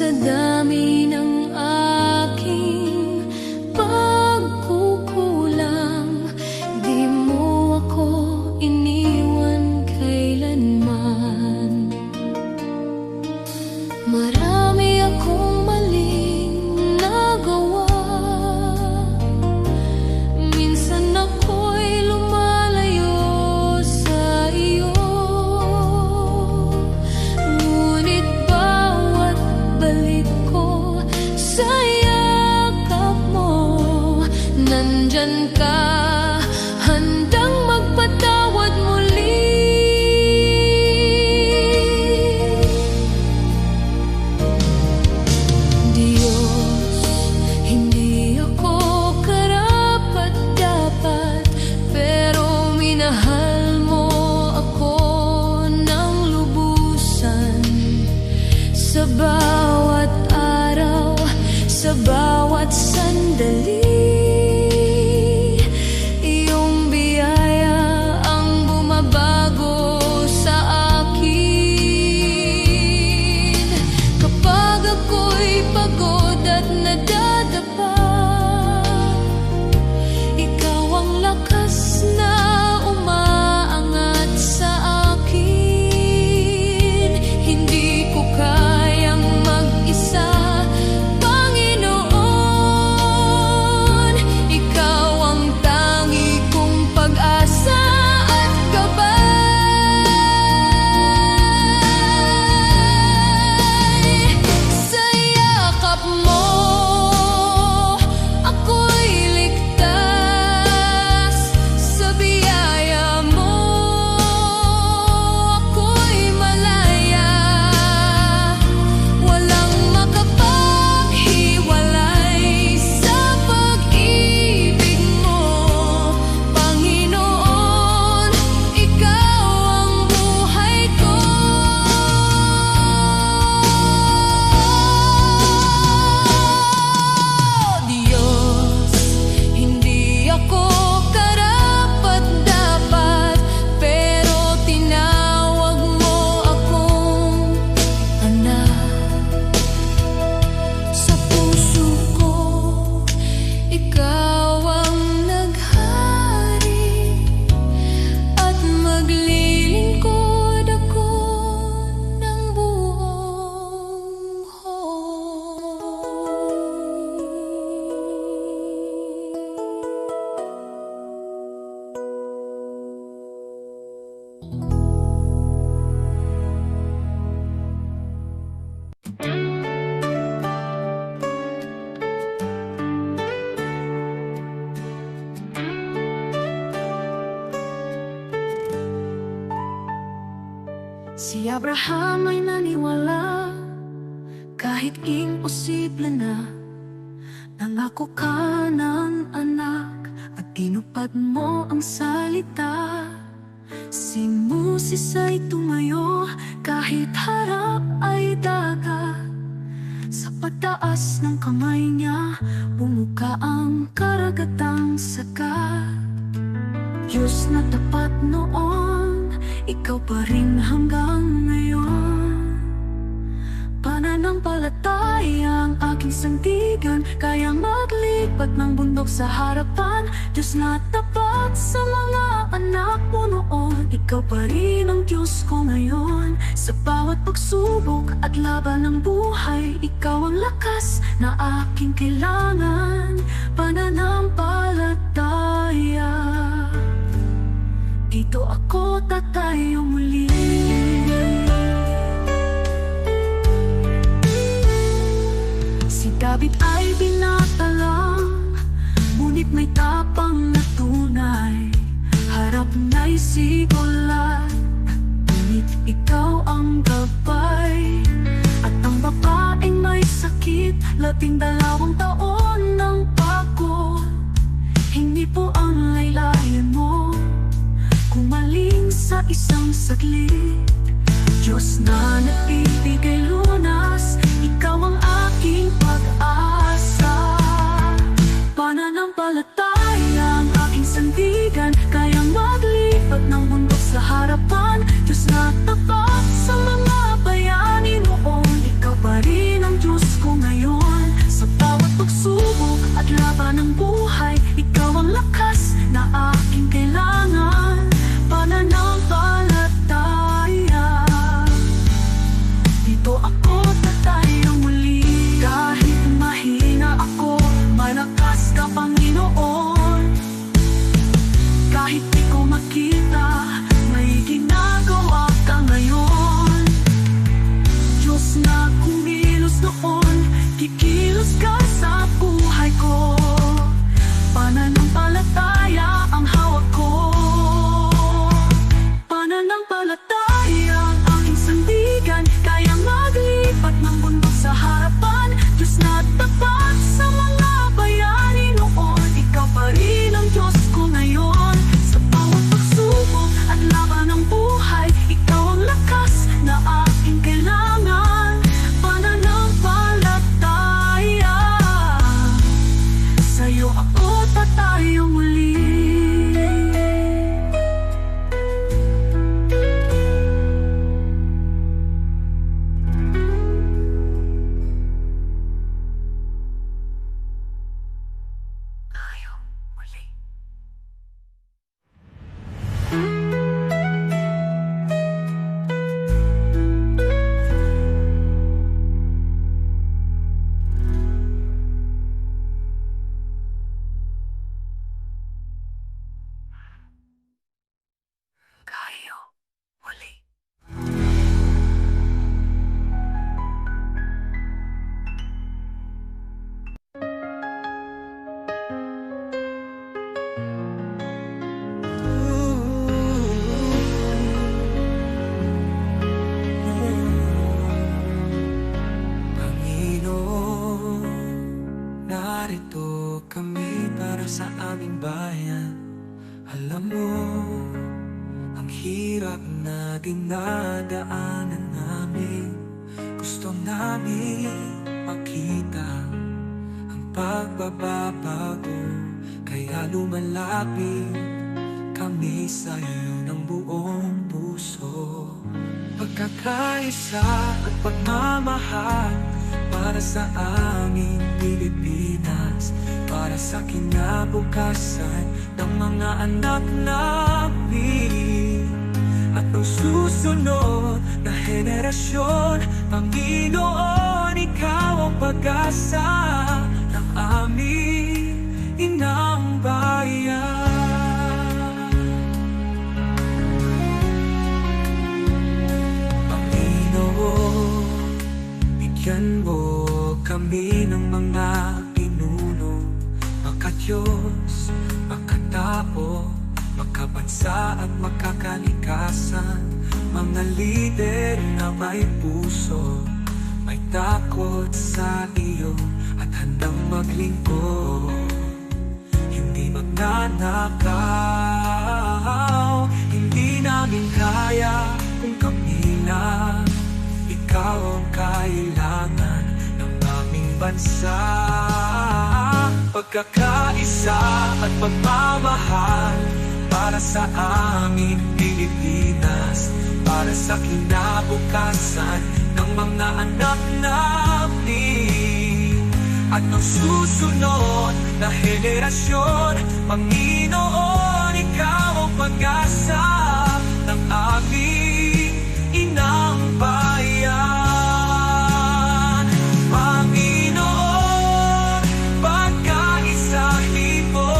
Sa dami ng aking pagkukulang, di mo ako iniwan kailanman. Marami akong maling nagawa, minsan ako'y lumalayo sa iyo. Ngunit bawat balik ko sa yakap mo, nandyan ka, handang magpatawad muli. Diyos, hindi ako karapat-dapat, pero minahal mo ako ng lubusan. Sa bawat araw, sa bawat sandali, iyong biyaya ang bumabago sa akin. Kapag ako'y pagod at nadadapa, ikaw ang lakas na umaangat sa akin. Hindi ko kayang mag-isa, Panginoon. Ikaw ang tangi kong pag-asa at gabay. Sa yakap mo, ako'y ligtas. Sa biyaya mo, ako'y malaya. Walang makapaghiwalay sa pag-ibig mo, Panginoon. Ikaw ang buhay ko. Diyos, hindi ako karapat-dapat, pero tinawag mo akong anak. Sa puso ko, ikaw ang naghari, at maglilingkod ako ng buong Si Abraham ay naniwala, kahit imposible na. Nangako ka ng anak, at tinupad mo ang salita. Si Moses ay tumayo, kahit harap ay dagat. Sa pagtaas ng kamay niya, bumuka ang karagatang sagat. Diyos na tapat noon, ikaw pa rin hanggang ngayon. Pananampalataya ang aking sandigan, kayang maglipat ng bundok sa harapan. Diyos na tapat sa mga anak mo noon, ikaw pa rin ang Diyos ko ngayon. Sa bawat pagsubok at laban ng buhay, ikaw ang lakas na aking kailangan. Pananampalataya, dito ako tatayo muli. Si David ay binata lang, ngunit may tapang na tunay. Harap na'y si Goliath, ngunit ikaw ang gabay. At ang babaeng may sakit, 12 taon ng pagod, hindi po ang laylayan mo kumaling sa isang saglit. Diyos na nagbibigay lunas, ikaw ang aking pag-asa. Pananampalataya ang aking sandigan, kayang maglipat ng bundok sa harapan. Diyos na tapat sa mga bayani noon, ikaw pa rin ang Diyos Kikilos ka sa buhay ko, pananampalataya ang hawak ko. Pananampalataya ang aking sandigan, kaya maglipat ng bundok sa harapan. Diyos na tapat sa mga bayani noon, ikaw pa rin ang Diyos ko ngayon. Sa bawat pagsubok at laban ng buhay, ikaw ang lakas na aking kailangan. Pananampalataya, sa'yo ako tatayo muli. Tayo muli. Panginoon, narito kami para sa aming bayan. Alam mo, ang hirap na dinadaanan namin. Gusto namin makita ang pagbabago, kaya lumalapit kami sa'yo ng buong puso. Pagkakaisa at pagmamahal para sa aming Pilipinas, para sa kinabukasan ng mga anak namin at ang susunod na henerasyon. Panginoon, ikaw ang pag-asa ng aming inang bayan. Panginoon, bigyan mo kami ng mga pinuno, makadiyos, makatao, makabansa at makakalikasan. Mga lider na may puso, may takot sa iyo at handang maglingkod. Hindi magnanakaw, hindi namin kaya kung kami lang. Ikaw ang kailangan ng aming bansa. Pagkakaisa at pagmamahal para sa aming Pilipinas, para sa kinabukasan ng mga anak namin at ng susunod na henerasyon. Panginoon, ikaw ang pag-asa ng aming inang bayan. Panginoon, pagkaisahin mo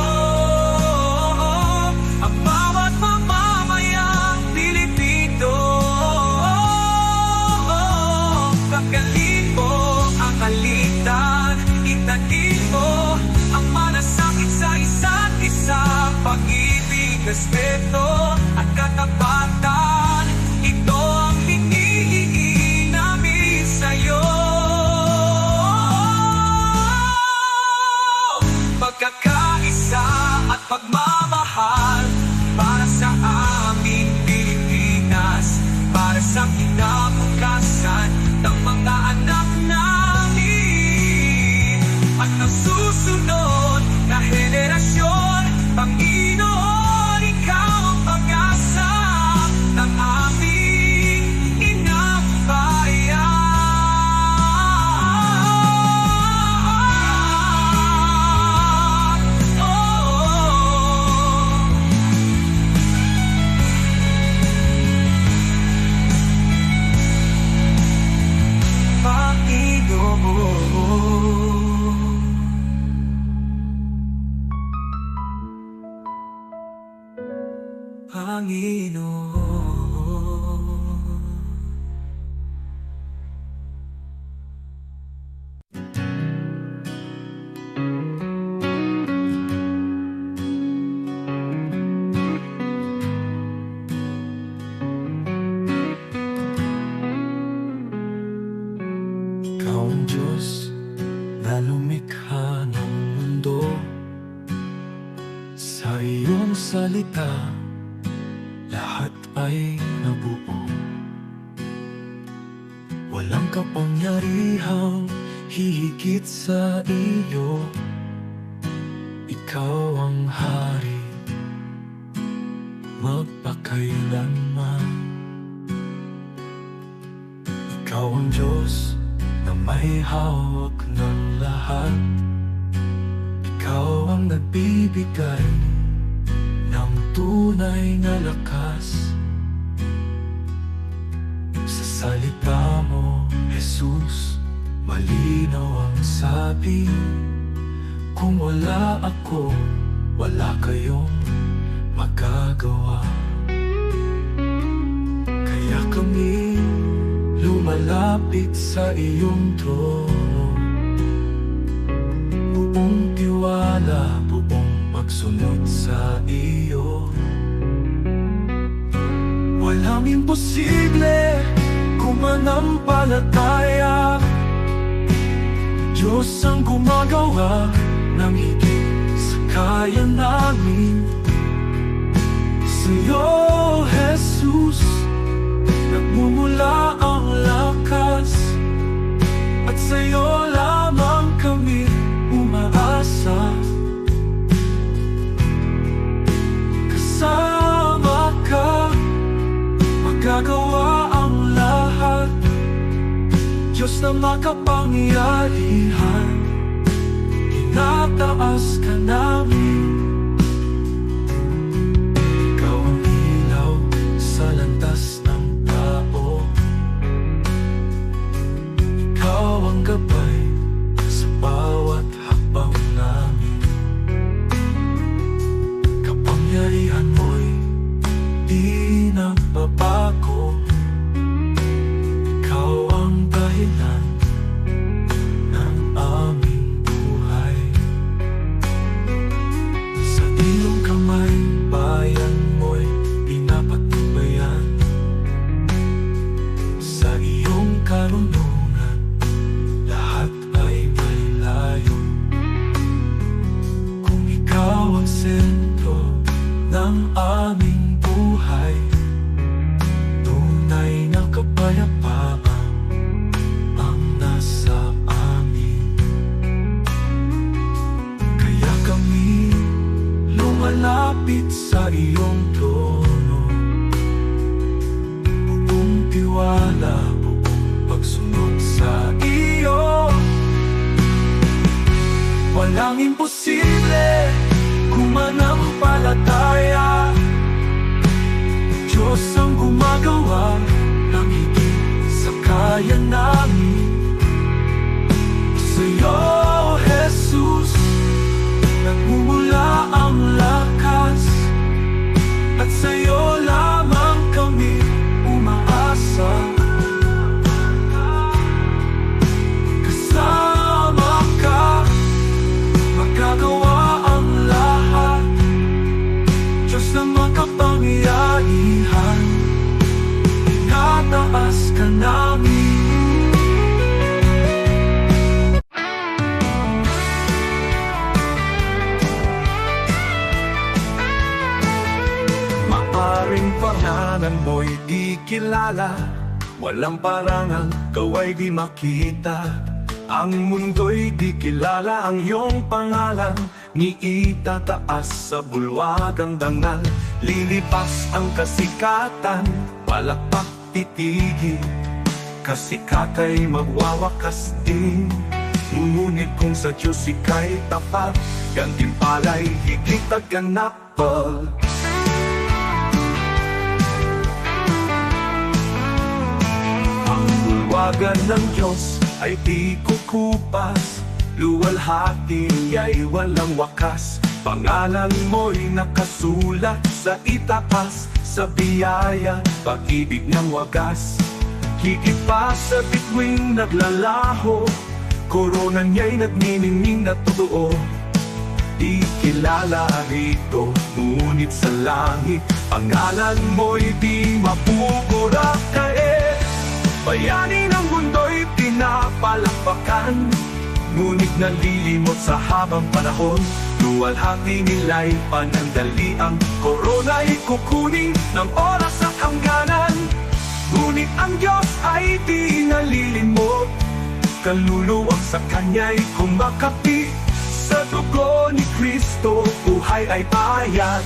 ang bawat mamamayang Pilipino. Pagkalin mo ang alitan, itanin mo ang malasakit sa isa't isa. Pag-ibig, respeto at katapatan, ito ang hinihingi namin sa'yo. Pagkakaisa at pagmamahal para sa aming Pilipinas, para sa kinabukasan ng mga anak namin at ng susunod na henerasyon. Panginoon, ikaw ang pag-asa ng aming inang bayan. Panginoon. salita, lahat ay nabuo. Walang kapangyarihang hihigit sa iyo. Ikaw ang hari, magpakailanman. Ikaw ang Diyos na may hawak ng lahat. Ikaw ang nagbibigay ng tunay na lakas. Sa salita mo, Jesus, malinaw ang sabi. Kung wala ako, wala kayong magagawa. Kaya kami lumalapit sa iyong trono, buong tiwala, buong pagsunod sa iyo. Walang imposible kung manampalataya. Diyos ang gumagawa ng higit sa kaya namin. Sa'yo, Jesus, nagmumula ang lakas, at sa'yo lamang kami umaasa. Kasama ka, magagawa ang lahat. Diyos na makapangyarihan, tinataas ka namin. Ikaw ang ilaw sa landas ng tao. Ikaw ang gabay sa bawat hakbang namin. Kapangyarihan mo'y di nagbabago. Ikaw ang dahilan ng aming buhay. Sa iyong kamay, bayan mo'y pinapatubayan. Sa iyong karunungan, lahat ay may layo. Kung ikaw ang sentro ng aming buhay, tunay na kapayapaan ang nasa amin. Kaya kami lumalapit sa iyong trono, buong tiwala, buong pagsunod sa iyo. Walang imposible kung manampalataya. Diyos ang gumagawa ng higit sa kaya namin. Sa'yo, Jesus, nagmumula ang lakas, at sa'yo lamang kami umaasa. Kasama ka, magagawa ang lahat. Diyos na makapangyarihan, tinataas ka namin. Maaring pangalan mo'y di kilala, walang parangal, kaway di makita. Ang mundo'y di kilala ang iyong pangalan, ni itataas sa bulwagang dangal. Lilipas ang kasikatan, palakpak titigil, kasikatay magwawakas din. Ngunit kung sa Diyos ika'y tapat, gantimpala'y higit at ganapal. Ang bulwagan ng Diyos ay di kukupas, luwalhati niya'y walang wakas. Pangalan mo'y nakasulat sa itaas, sa biyaya, pag-ibig ng wagas. Higit pa sa bituing naglalaho, korona niya'y nagniningning na totoo. Di kilala rito, ngunit sa langit, pangalan mo'y di mapupurakain. Bayani ng mundo'y pinapalakpakan, ngunit nalilimot sa habang panahon. Luwalhati nila'y panandaliang korona'y kukunin ng oras at hangganan. Ngunit ang Diyos ay di nalilimot, kaluluwang sa Kanya'y kumakapi. Sa dugo ni Kristo, buhay ay bayan.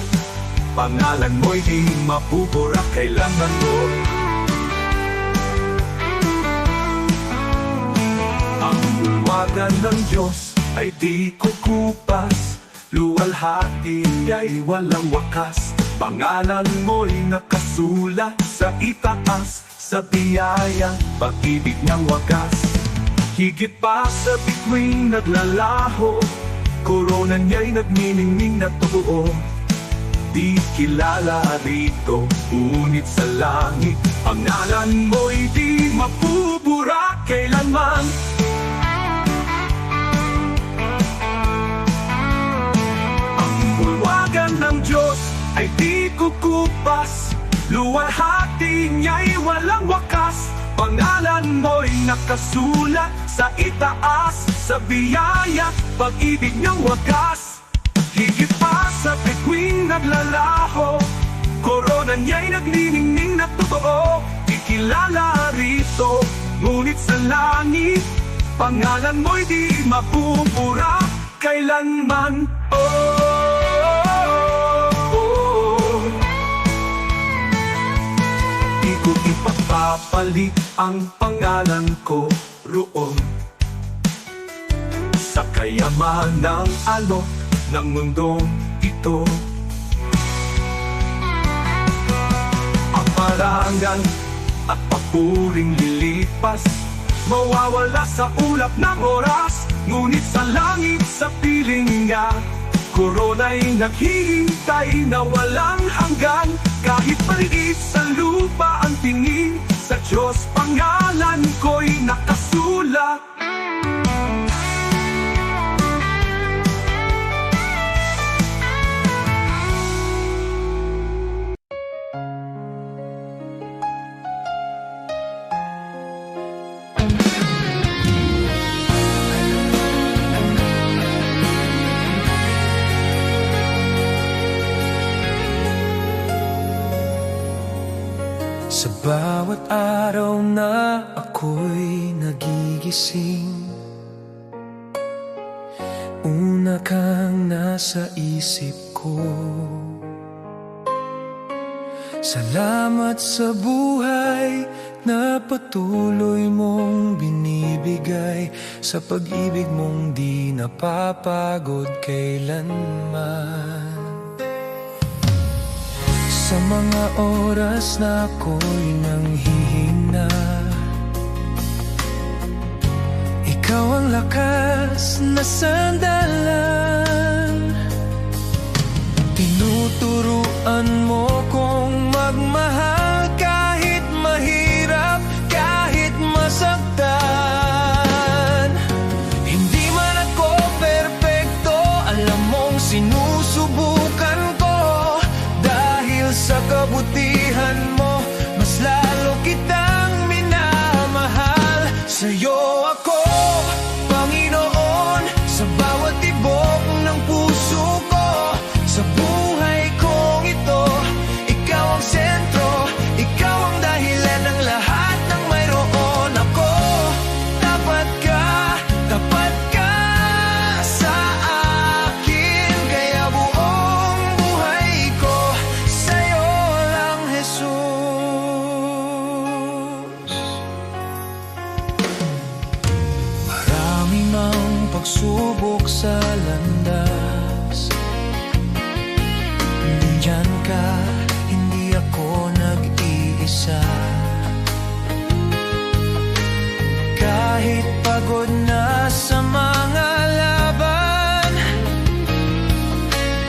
Pangalan mo'y di mapupura kailanman mo. Ang bulwagan ng Diyos ay di kukupas, luwalhati niya'y walang wakas. Pangalan mo'y nakasulat sa itaas, sa biyaya, pag-ibig niyang wagas. Higit pa sa bituing naglalaho, korona niya'y nagniningning na totoo. Di kilala rito, ngunit sa langit, pangalan mo'y di mapupura kailanman. Ang bulwagan ng Diyos ay di kukupas, luwalhati niya'y walang wakas. Pangalan mo'y nakasulat sa itaas, sa biyaya, pag-ibig niyang wagas. Higit pa sa bituing naglalaho, korona niya'y nagniningning na totoo. Ikilala rito, ngunit sa langit, pangalan mo'y di mapupura kailanman. Di ko ipapapalit ang pangalan ko roon sa kayamanang alok ng mundong ito. Ang parangal at papuring lilipas, mawawala sa ulap ng oras. Ngunit sa langit, sa piling niya, korona'y naghihintay na walang hanggan. Kahit maliit sa lupa ang tingin, sa Diyos pangalan ko'y nakasulat. Sa bawat araw na ako'y nagigising, una kang nasa isip ko. Salamat sa buhay na patuloy mong binibigay, sa pag-ibig mong di napapagod kailanman. Sa mga oras na ako'y nanghihina, ikaw ang lakas na sandalan. Tinuturuan mo kong magmahal kahit mahirap, kahit masaktan. Hindi man ako perpekto, alam mong sinusubukan ko. Sa kabutihan mo, mas lalo kitang minamahal. Sa'yo ako, Panginoon, sa bawat tibok ng puso ko. Sa buhay kong ito, ikaw ang sentro, ikaw ang dahilan ng lahat ng mayroon ako. Tapat ka sa akin, kaya buong buhay ko sa'yo lang, Jesus. Marami mang pagsubok sa landas, nandyan ka, hindi ako nag-iisa. Kahit pagod na sa mga laban,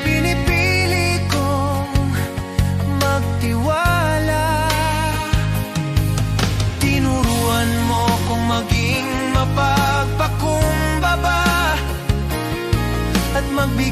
pinipili kong magtiwala. Tinuruan mo kong maging mapagpakumbaba at magbigay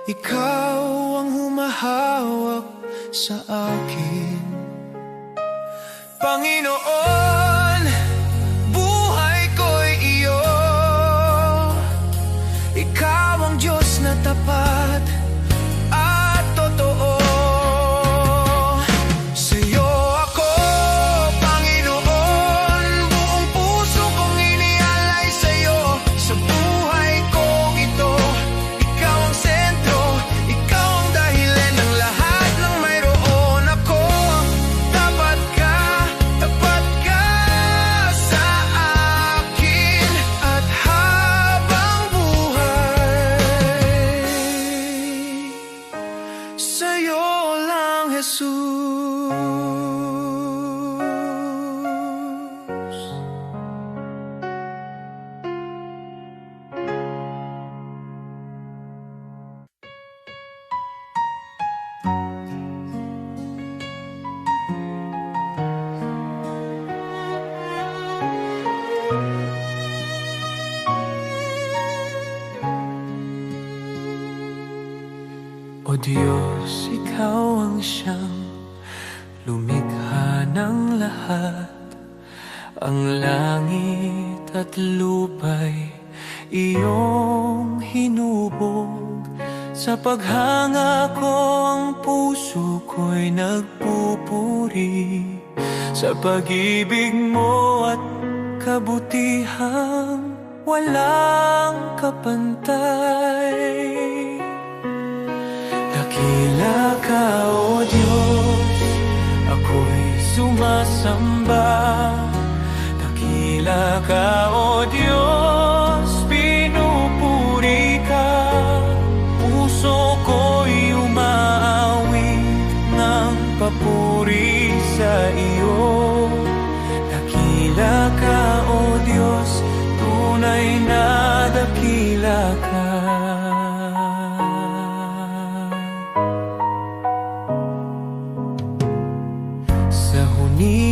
ikaw ang humahawak sa akin. Panginoon, buhay ko'y iyo. Ikaw ang Diyos na tapat at totoo. Sa'yo ako, Panginoon, buong puso kong inialay sa'yo. Sa buhay kong ito, ikaw ang sentro, ikaw ang dahilan ng lahat ng mayroon ako. Tapat ka sa akin at habang buhay, sa'yo lang, Jesus. O Diyos, ikaw ang siyang lumikha ng lahat. Ang langit at lupa'y iyong hinubog. Sa paghanga ko ang puso ko'y nagpupuri sa pag-ibig mo at kabutihang walang kapantay. Dakila ka, O Diyos, ako'y sumasamba. Dakila ka, O Diyos, pinupuri ka. Puso ko'y umaawit ng papuri sa iyo. Dakila ka, O Diyos, tunay na dakila ka.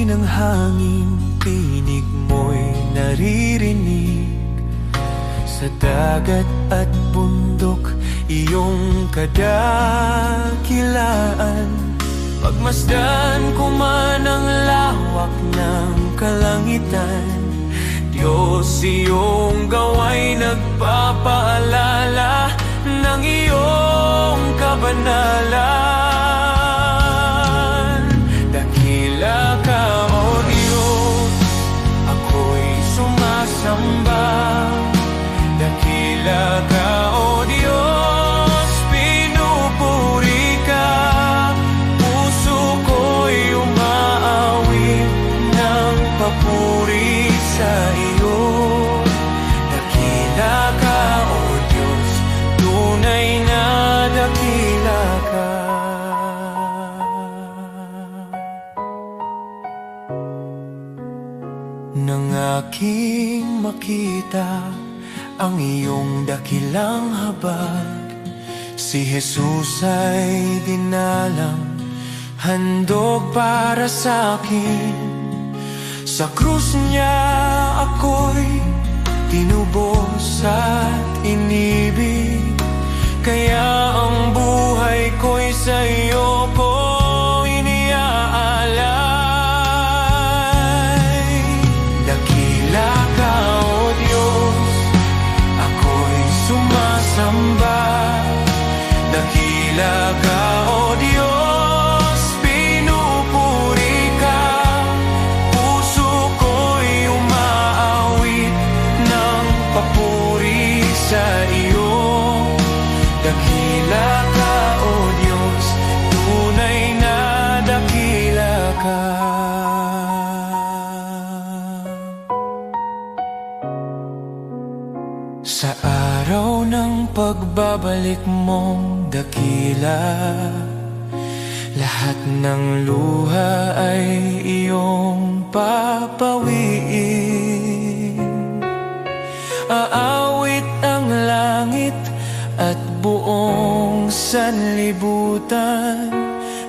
Ng hangin, tinig mo'y naririnig. Sa dagat at bundok, iyong kadakilaan. Pagmasdan ko man ang lawak ng kalangitan, Diyos, iyong gawa'y nagpapaalala ng iyong kabanalan. Dakila ka, O Diyos, ako'y sumasamba. Dakila ka, O Diyos, pinupuri ka. Puso ko'y umaawit ng papuri sa iyo. Dakila ka, O Diyos, tunay na dakila ka. Nang aking makita ang iyong dakilang habag, si Jesus ay dinalang, handog para sa akin. Sa krus niya ako'y tinubos at inibig, kaya ang buhay ko'y sa iyo ko iniaalay. Dakila ka, O Diyos, ako'y sumasamba. Dakila ka, O Diyos, pinupuri ka. Puso ko'y umaawit ng papuri sa iyo. Dakila ka, O Diyos, tunay na dakila ka. Sa araw ng pagbabalik mong dakila, lahat ng luha ay iyong papawiin. Aawit ang langit at buong sanlibutan.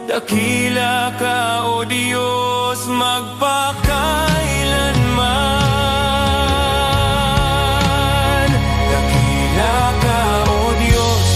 Dakila ka, O Diyos, magpakailanman. Dakila ka, O Diyos,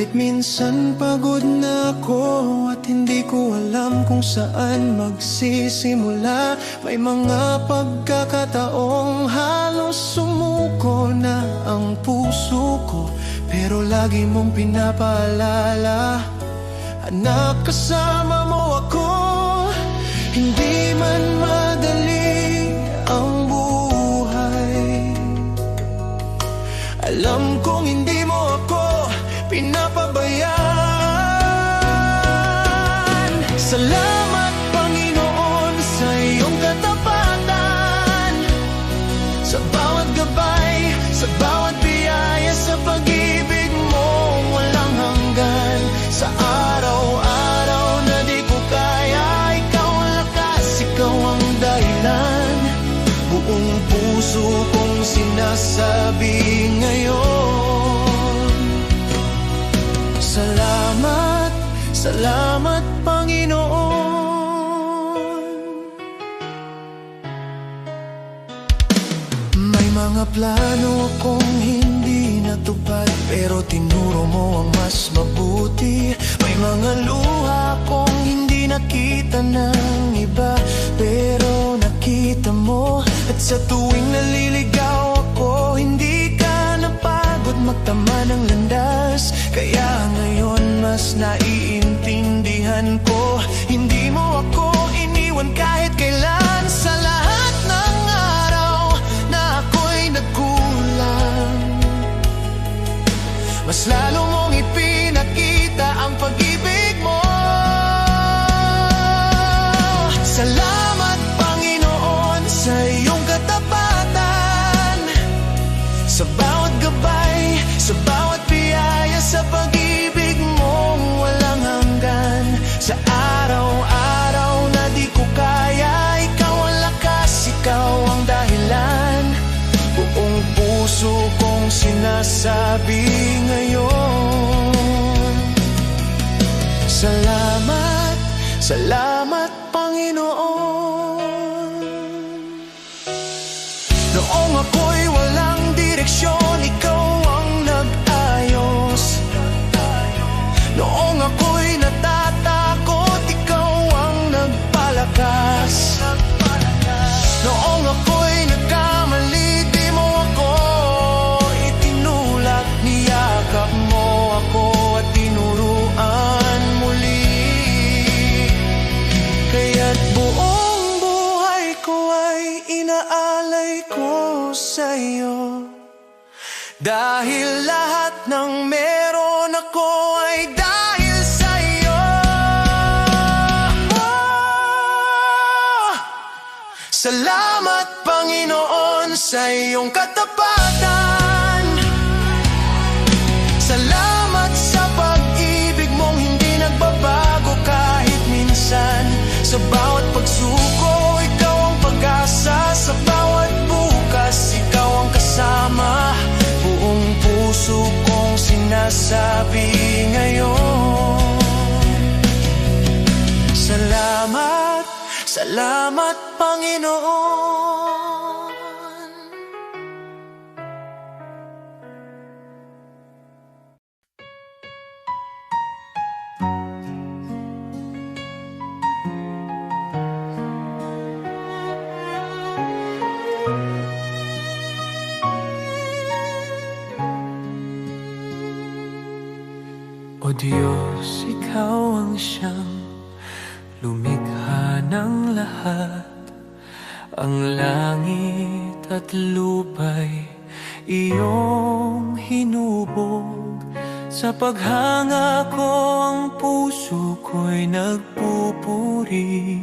Kahit minsan pagod na ako at hindi ko alam kung saan magsisimula. May mga pagkakataong halos sumuko na ang puso ko, pero lagi mong pinapaalala, anak, kasama mo ako. Hindi man madali ang buhay, alam kong hindi mo ako pinapabayaan. Salamat, Panginoon, sa iyong katapatan, sa bawat gabay, sa bawat biyaya, sa pag-ibig mo walang hanggan. Sa araw-araw na di ko kaya, ikaw ang lakas, ikaw ang dahilan. Buong puso kong sinasabi ngayon, salamat, salamat, Panginoon. May mga plano akong hindi natupad, pero tinuro mo ang mas mabuti. May mga luha akong hindi nakita ng iba, pero nakita mo. At sa tuwing naliligaw ako, hindi ka napagod magtama ng landas. Kaya ngayon mas naiintindihan ko, hindi mo ako iniwan kahit kailan. Sa lahat ng araw na ako'y nagkulang, mas lalo mong ipinakita ang pag-ibig mo. Salamat, Panginoon, sa iyong katapatan, sa bawat gabay, sa bawat biyaya, sa pag-ibig mo walang hanggan. Sa araw-araw na di ko kaya, ikaw ang lakas, ikaw ang dahilan. Buong puso kong sinasabi ngayon, salamat, salamat, Panginoon. Noong ako'y walang direksyon, ikaw ang nag-ayos. Noong ako'y natatakot, ikaw ang nagpalakas. Noong ako'y nagkamali, di mo ako itinulak. Niyakap mo ako at tinuruan muli. Kaya't buong buhay ko ay inaalay ko sa iyo, dahil lahat ng meron ako ay dahil sa iyo. Salamat, Panginoon, sa iyong katapatan. Salamat sa pag-ibig mong hindi nagbabago kahit minsan. Sa bawat pagsuko, ikaw ang pag-asa. Sa bawat bukas, ikaw ang kasama. Buong puso kong sinasabi ngayon, salamat, salamat, Panginoon. O Diyos, ikaw ang siyang lumikha ng lahat. Ang langit at lupa'y iyong hinubog. Sa paghanga ko ang puso ko'y nagpupuri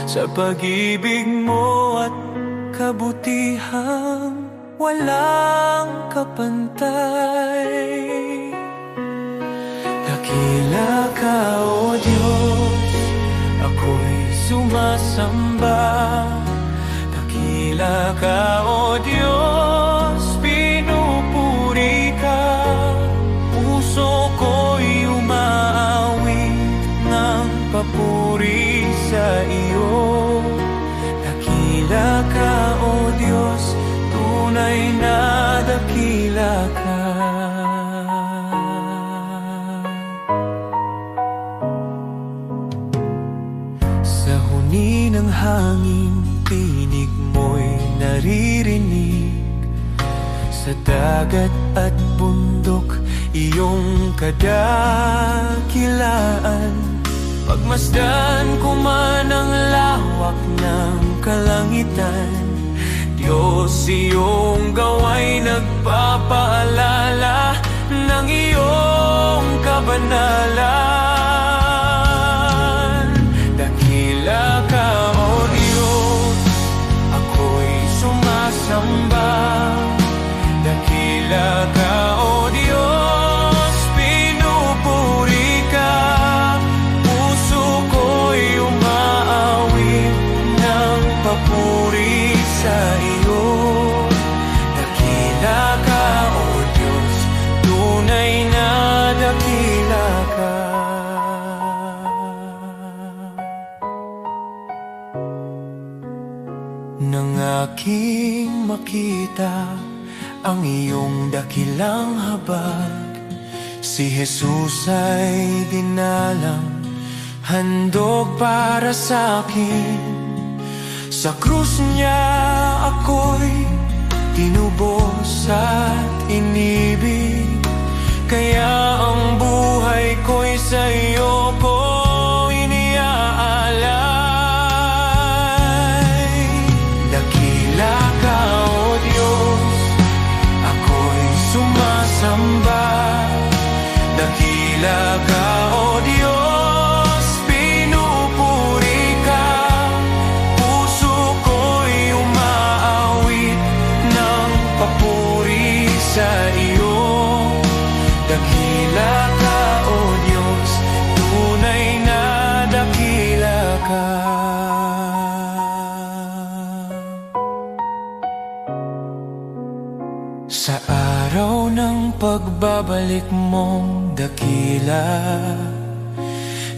sa pag-ibig mo at kabutihang walang kapantay. Dakila ka, O Diyos, ako'y sumasamba. Dakila ka, O Diyos, pinupuri ka. Puso ko'y umaawit ng papuri sa iyo. Dakila ka, O Diyos, tunay na dakila ka. Sa dagat at bundok, iyong kadakilaan. Pagmasdan ko man ang lawak ng kalangitan, Diyos, iyong gawa'y nagpapaalala ng iyong kabanalan. Dakila ka, O Diyos, ako'y sumasamba. Dakila ka, O Diyos, pinupuri ka. Puso ko'y umaawit ng papuri sa iyo. Dakila ka, O Diyos, tunay na dakila ka. Nang aking makita ang iyong dakilang habag, si Jesus ay dinalang, handog para sa akin. Sa krus niya ako'y tinubos at inibig, kaya ang buhay ko'y sa iyo ko iniaalay. Dakila ka, O Diyos, ako'y sumasamba. Dakila ka, O Diyos, pinupuri ka. Puso ko'y umaawit ng papuri sa iyo. Dakila ka, O Diyos, tunay na dakila ka. Sa araw ng pagbabalik mong dakila,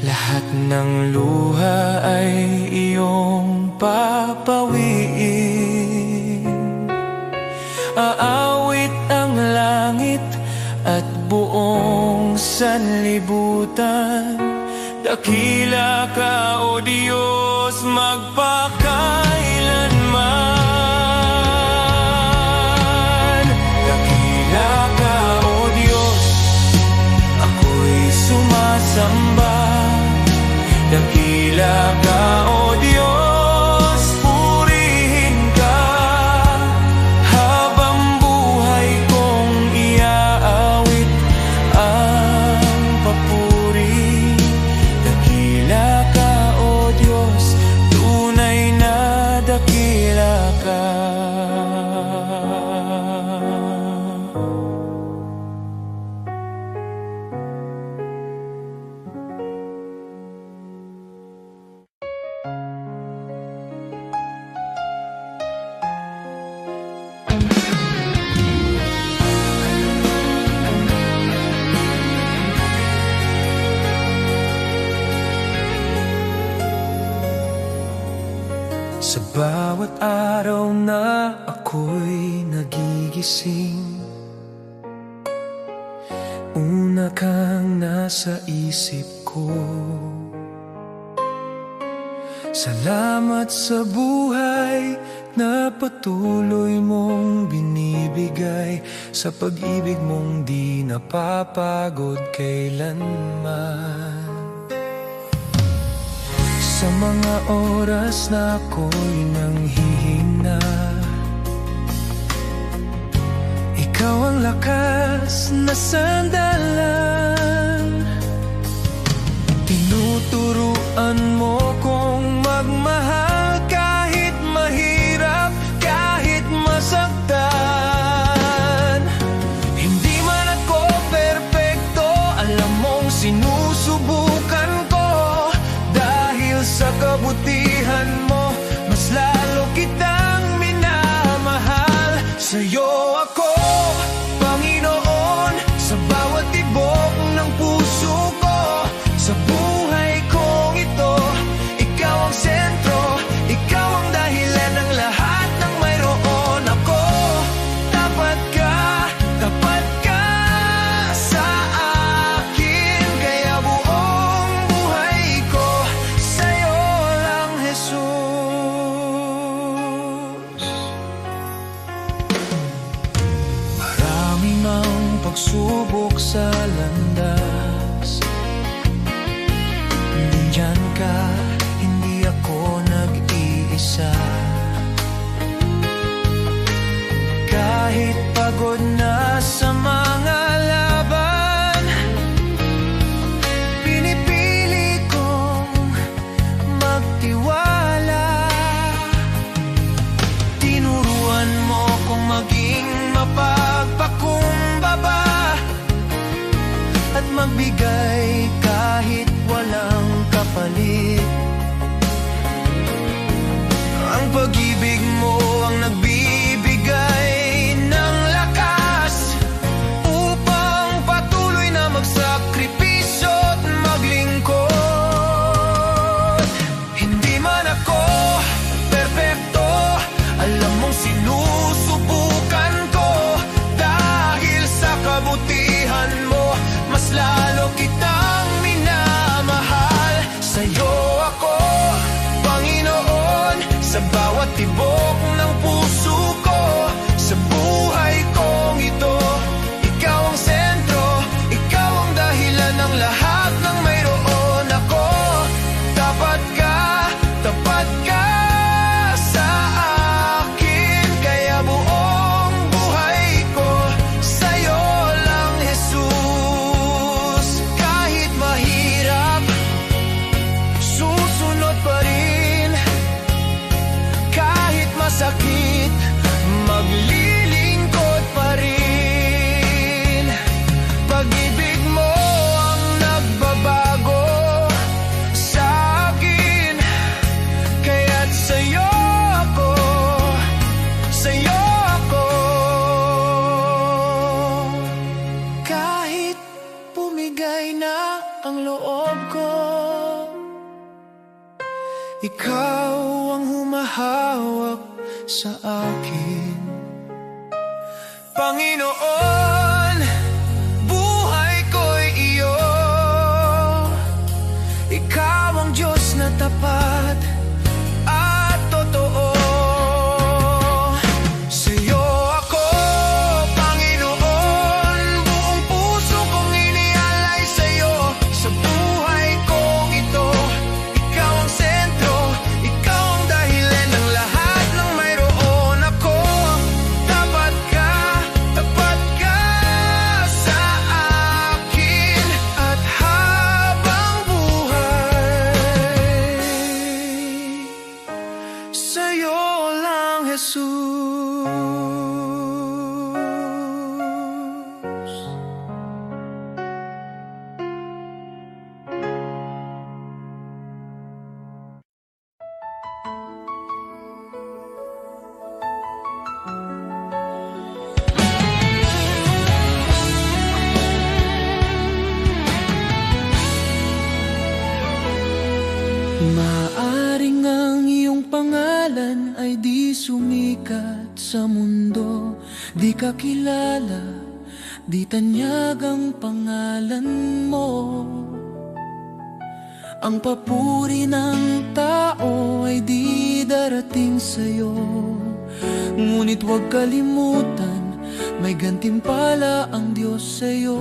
lahat ng luha ay iyong papawiin. Aawit ang langit at buong sanlibutan. Dakila ka, O Diyos, magpakailanman. Dakila ka, O Diyos, ako'y sumasamba. Dakila ka, O Diyos, purihin ka. Habang buhay kong iaawit ang papuri. Dakila ka, O Diyos, tunay na dakila ka. Sa bawat araw na ako'y nagigising, una kang nasa isip ko. Salamat sa buhay na patuloy mong binibigay, sa pag-ibig mong di napapagod kailanman. Sa mga oras na ako'y nanghihina, ikaw ang lakas na sandalan. Tinuturuan mo kong magmahal kahit mahirap, kahit masaktan. Hindi man ako perpekto, alam mong sinusubukan ko. Sa kabutihan mo, mas lalo kitang minamahal. Sa'yo ako, Panginoon, sa bawat sa landas. Nandyan ka, hindi ako nag-iisa. Kahit pagod na sa mga laban, pinipili kong magtiwala. Tinuruan mo kong maging mapagpakumbaba at magbigay kahit walang kapalit. Ang pag-ibig mo ang nagbibigay ng lakas upang patuloy na magsakripisyo at maglingkod. Hindi man ako perpekto, alam mong sinusubukan ko. Dahil sa kabutihan mo, mas lalo kitang minamahal. Sa'yo ako, Panginoon, sa bawat tibok ng puso ko. Sa buhay kong ito, ikaw ang sentro, ikaw ang dahilan ng lahat ng mayroon ako. Tapat ka sa akin, kaya buong buhay ko sa'yo lang, Jesus. Kahit mahirap, susunod pa rin. Kahit masakit, maglilingkod pa rin. Pag-ibig mo ang nagbabago sa akin, kaya't sa'yo ako, sa'yo ako. Kahit pumigay na ang loob ko, ikaw ang humahawak sa akin. Panginoon, buhay ko'y iyo. Ikaw ang Diyos na tapat at totoo. Sa'yo ako, Panginoon, buong puso kong inialay sa'yo. Sa buhay kong ito, ikaw ang sentro, ikaw ang dahilan ng lahat ng mayroon ako. Tapat ka sa akin, at habang buhay, sa'yo lang, Jesus. Maaring ang iyong pangalan ay di sumikat sa mundo, di ka kilala, di tanyag ang pangalan mo. Ang papuri ng tao ay di darating sa'yo, ngunit huwag kalimutan, may gantimpala ang Diyos sa'yo.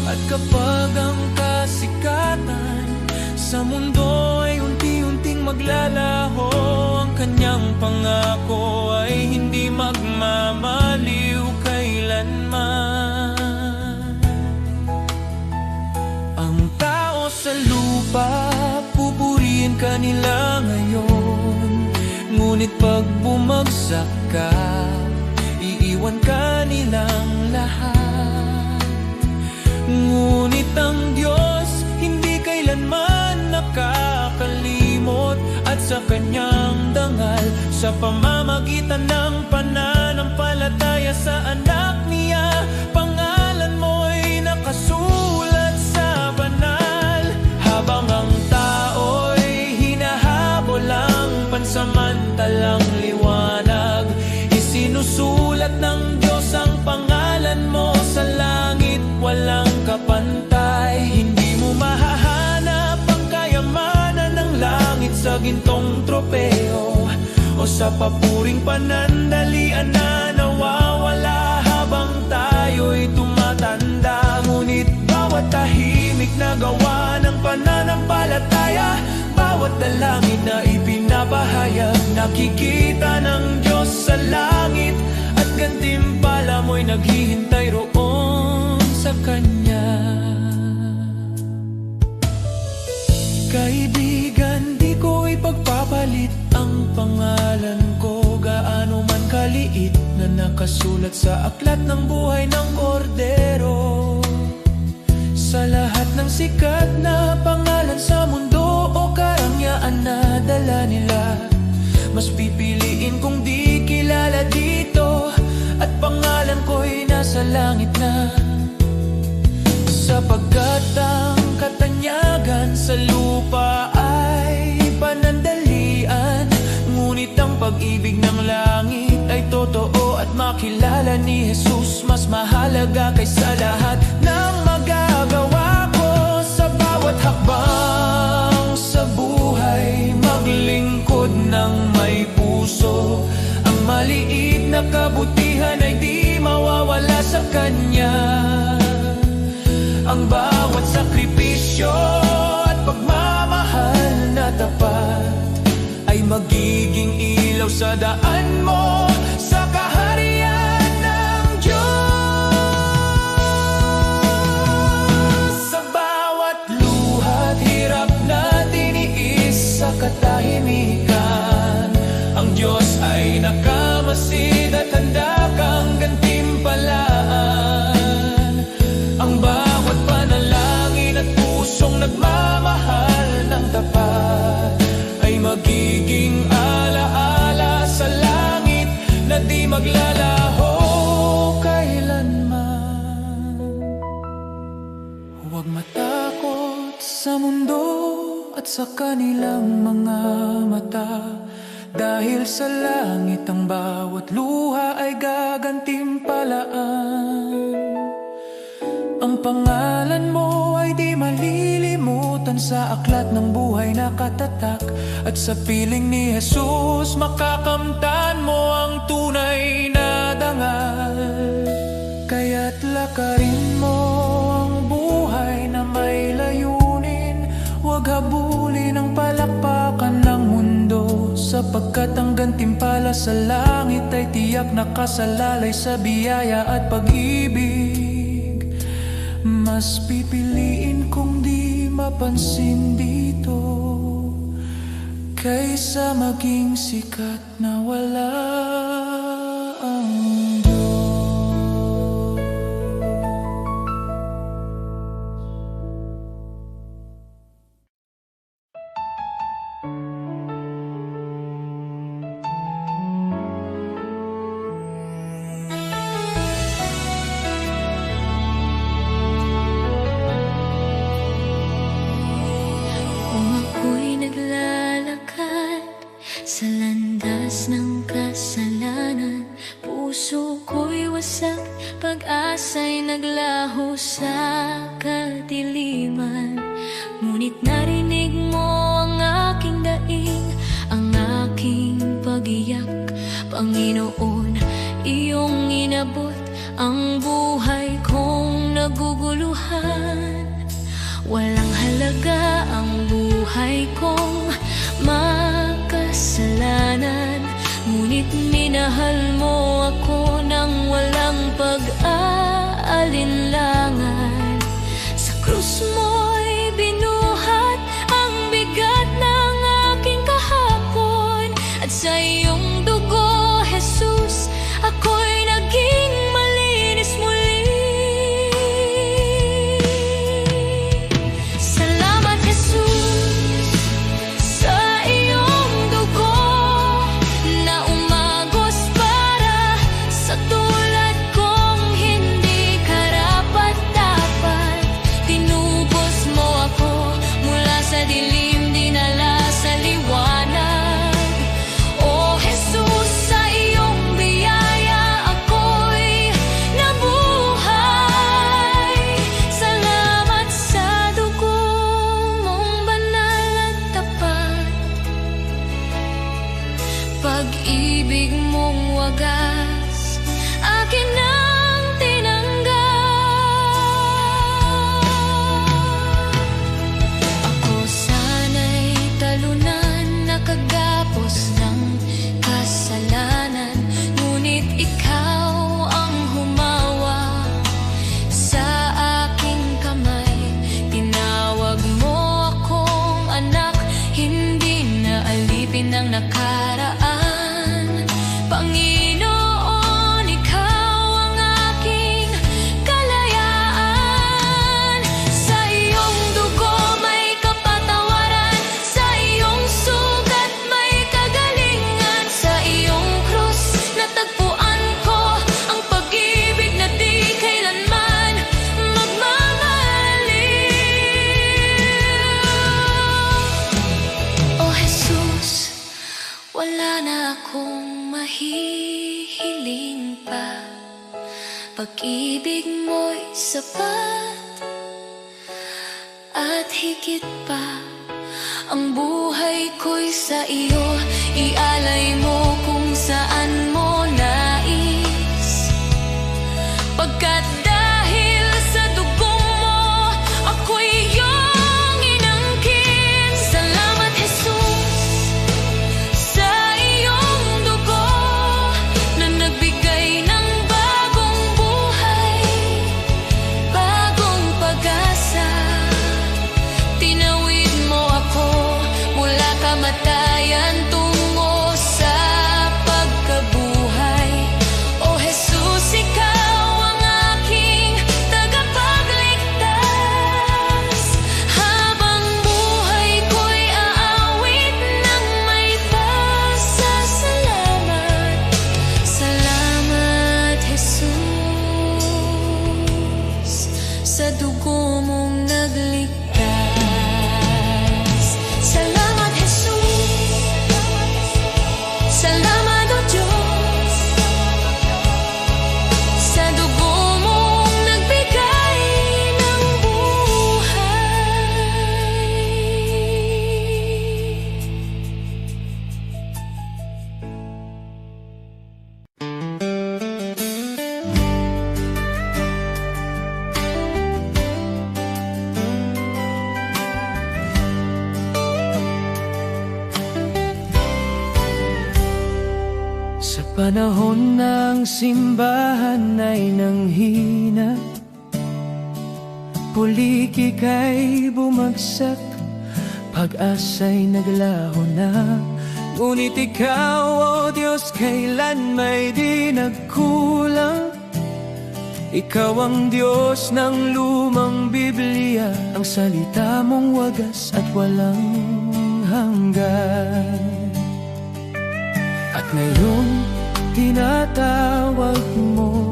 At kapag ang kasikatan sa mundo ay unti-unting maglalaho, ang kanyang pangako ay hindi magmamaliw kailanman. Ang tao sa lupa, pupurihin ka nila ngayon, ngunit pag bumagsak ka, iiwan ka nilang lahat. Ngunit ang Diyos hindi kailanman nakakalimot, at sa kanyang dangal, sa pamamagitan ng pananampalataya sa anak niya, pangalan mo'y nakasulat sa banal. Habang ang tao'y hinahabol ang pansamantalang liwanag, isinusulat ng Diyos ang pangalan mo sa langit, walang kapantay. Hindi mo mahahanap ang kayamanan ng langit sa gintong tropeo, o sa papuring panandalian na nawawala habang tayo tayo'y tumatanda. Ngunit bawat tahimik na gawa ng pananampalataya, bawat dalangin na ipinapahayag, nakikita ng Diyos sa langit. At gantimpala mo'y naghihintay roon sa Kanya. Kaibigan, di ko ipagpapalit ang pangalan ko, gaano man kaliit, na nakasulat sa aklat ng buhay ng Kordero. Sa lahat ng sikat na pangalan sa mundo o karangyaan na dala nila, mas pipiliin kong di kilala dito, at pangalan ko'y nasa langit na. Sapagkat ang katanyagan sa lupa ay panandalian, ngunit ang pag-ibig ng langit ay totoo, at makilala ni Jesus mas mahalaga kaysa lahat ng magagawa ko. Sa bawat hakbang sa buhay, maglingkod ng may puso. Ang maliit na kabutihan ay di mawawala sa Kanya. Ang bawat sakripisyo at pagmamahal na tapat ay magiging ilaw sa daan mo, sa kaharian ng Diyos. Sa bawat luha't hirap na tiniis sa katahimikan, ang Diyos ay nakamasid at handa kang gantimpalaan. Ang bawat panalangin at pusong nagmamahal ng tapat ay magiging alaala sa langit na di maglalaho kailanman. Huwag matakot sa mundo at sa kanilang mga mata, dahil sa langit ang bawat luha ay gagantimpalaan. Ang pangalan mo ay di malilimutan sa aklat ng buhay na katatak, at sa piling ni Jesus makakamtan mo ang tunay na dangal. Kaya't lakarin mo ang buhay na may layunin, huwag habulin ang palakpakan ng mundo, sapagkat ang gantimpala sa langit ay tiyak nakasalalay sa biyaya at pag-ibig. Mas pipiliin kong di mapansin dito, kaysa maging sikat na wala ang Diyos. Sa landas ng kasalanan, puso ko'y wasak, pag-asa'y naglaho sa kadiliman. Ngunit narinig mo ang aking daing, ang aking pag-iyak. Panginoon, iyong inabot ang buhay kong naguguluhan. Walang halaga ang buhay kong makasalanan, ngunit minahal mo ako ng walang pag-aalinlangan. Sa krus mo'y binuhat ang bigat ng aking kahapon, at sa iyong dugo, Jesus, ako'y naging malinis muli. Salamat, Jesus, sa iyong dugo na umagos para sa tulad kong hindi karapat-dapat. Tinubos mo ako mula sa dilim, dinala sa liwanag. O Jesus, sa iyong biyaya ako'y nabuhay. Salamat sa dugo mong banal at tapat, pag-ibig mong wagas akin ang tinanggap. ng nakaraan. Panginoon, Ikaw ang aking kalayaan. Sa iyong dugo may kapatawaran, sa iyong sugat may kagalingan, sa iyong krus natagpuan ko ang pag-ibig na di kailanman magmamaliw. O Jesus, wala na akong mahihiling pa. Pag-ibig mo'y sapat at higit pa. Ang buhay ko'y sa iyo, ialay mo kung saan mo nais. Pagkat dahil sa dugo mo, ako'y iyong inangkin. Salamat, Jesus, sa iyong dugo na nagbigay ng bagong buhay, bagong pag-asa. Tinawid mo ako mula kamatayan tungo sa pagkabuhay. O Jesus, Ikaw ang aking tagapagligtas. Habang buhay ko'y aawit ng may pasasalamat. Salamat, Jesus, sa dugo mong nagligtas. Salamat, Jesus. Salamat, O Diyos, sa dugo mong nagbigay ng buhay. Sa panahon ng simbahan ay nanghina, pulikika'y bumagsak, pag-asa'y naglaho na. Ngunit Ikaw, O Diyos, kailan may di nagkulang. Ikaw ang Diyos ng lumang Biblia, ang salita mong wagas at walang hanggan. At ngayon, tinatawag mo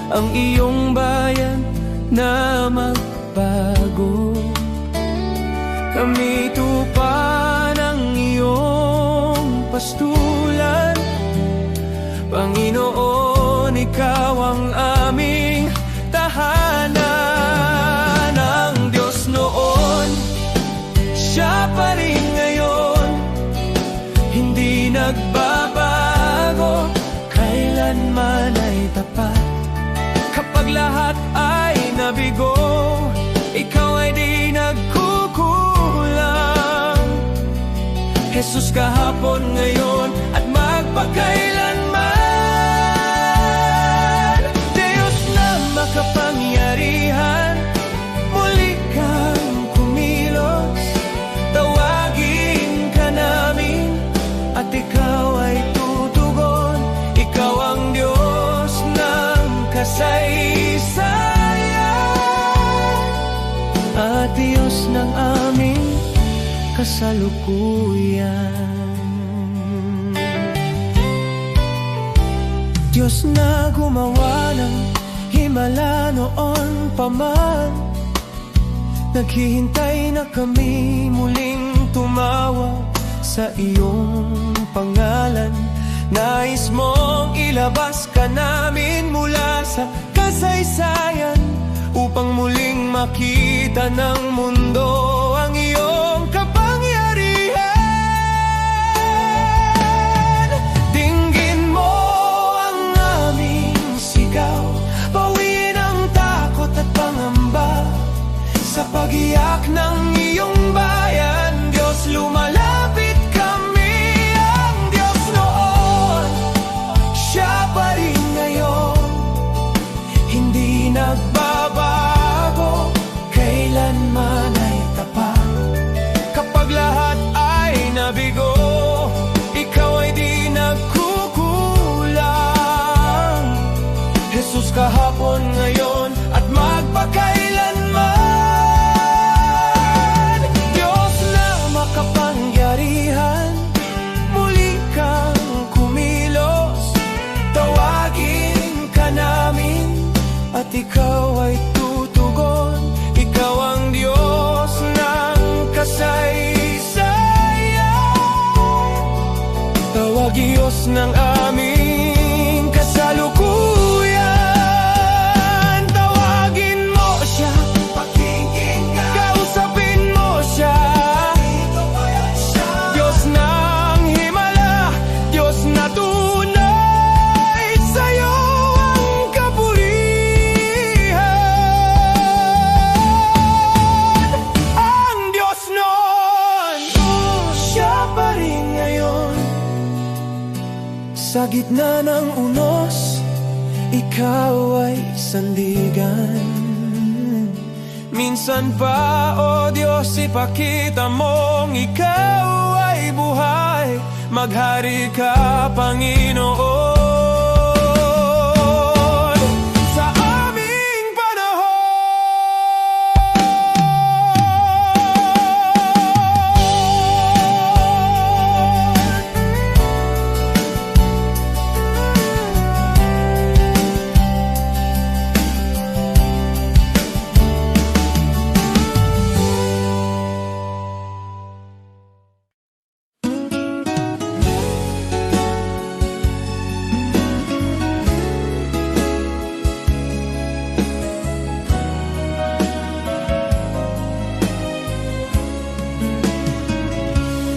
ang iyong bayan na magbago. Kami tupa ng iyong pastulan. Panginoon, Ikaw ang aming tahanan. Ang Diyos noon, Siya pa rin ngayon, hindi nagbabago, kailanman ay tapat. Kapag lahat ay nabigo, Ikaw ay di nagkukulang. Jesus, kahapon, ngayon at magpakailanman. Diyos na makapangyarihan, muli kang kumilos. Tawagin ka namin at Ikaw ay tutugon. Ikaw ang Diyos ng kasaysayan at Diyos ng aming kasalukuyan. Diyos na gumawa ng himala noon pa man, naghihintay na kami muling tumawag sa iyong pangalan. Nais mong ilabas ka namin mula sa kasaysayan, upang muling makita ng mundo ang iyong kapangyarihan. Dinggin mo ang aming sigaw, bawiin ang takot at pangamba. Sa pag-iyak ng iyong bayan, Diyos, lumalapit kami. Ang Diyos noon, Siya pa rin ngayon, hindi nagbabago, kailanman ay tapat. ikaw ay tutugon. Ikaw ang Diyos ng kasaysayan. Tawag Diyos ng aming kasalukuyan. Tawagin mo siya, Pakinggan, kausapin mo siya. ito kaya siya. Diyos ng himala, Diyos na tunay, sa'yo ang kapurihan. Ang Diyos noon, siya pa rin ngayon. Sa gitna ng unos, ikaw ay sandigan. Minsan pa, O Diyos, ipakita mong ikaw ay buhay. Maghari ka, Panginoon, sa aming panahon.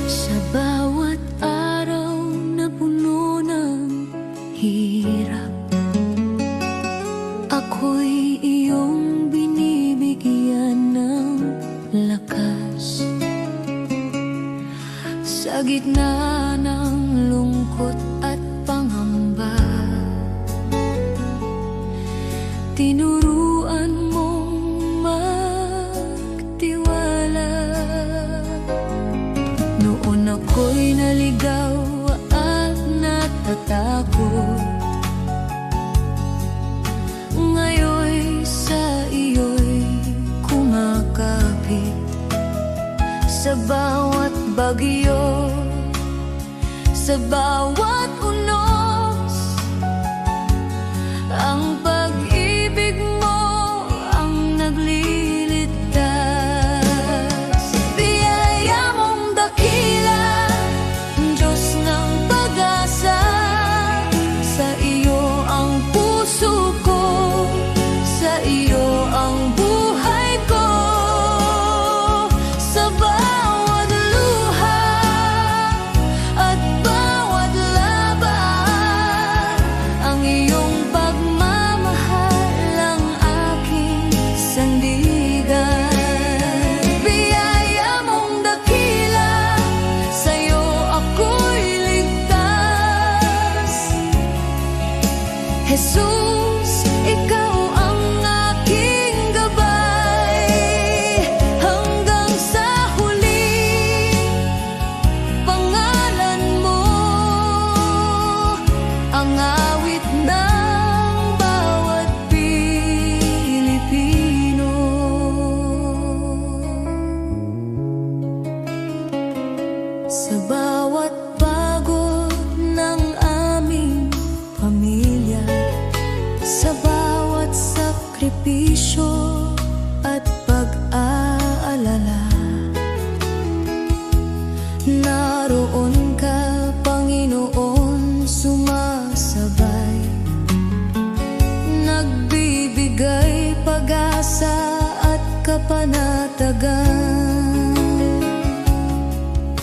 Sa bawat araw na puno ng hirap, ako'y iyong binibigyan ng lakas. Sa gitna ng lungkot at pangamba, tinuruan mong magtiwala. Noon ako'y naligaw at natatakot, ngayon'y sa iyo'y kumakapit. Sa bawat bagyo, sa bawat unos, ang pag-ibig mo ang nagliligtas. Biyaya mong dakila, Diyos ng pag-asa, sa iyo ang puso ko, sa iyo ang buhay ko. Sa bawat luha at bawat laban, ang iyong pagmamahal ang aking sandigan. Biyaya mong dakila, sa'yo ako'y ligtas. Jesus, ikaw ang aking gabay, hanggang sa huli. Pangalan mo ang awit ng bawat Pilipino. Sa bawat pagod ng aming pamilya, sa bawat sakripisyo at pag-aalala, naroon ka, Panginoon, sumasabay, nagbibigay pag-asa at kapanatagan.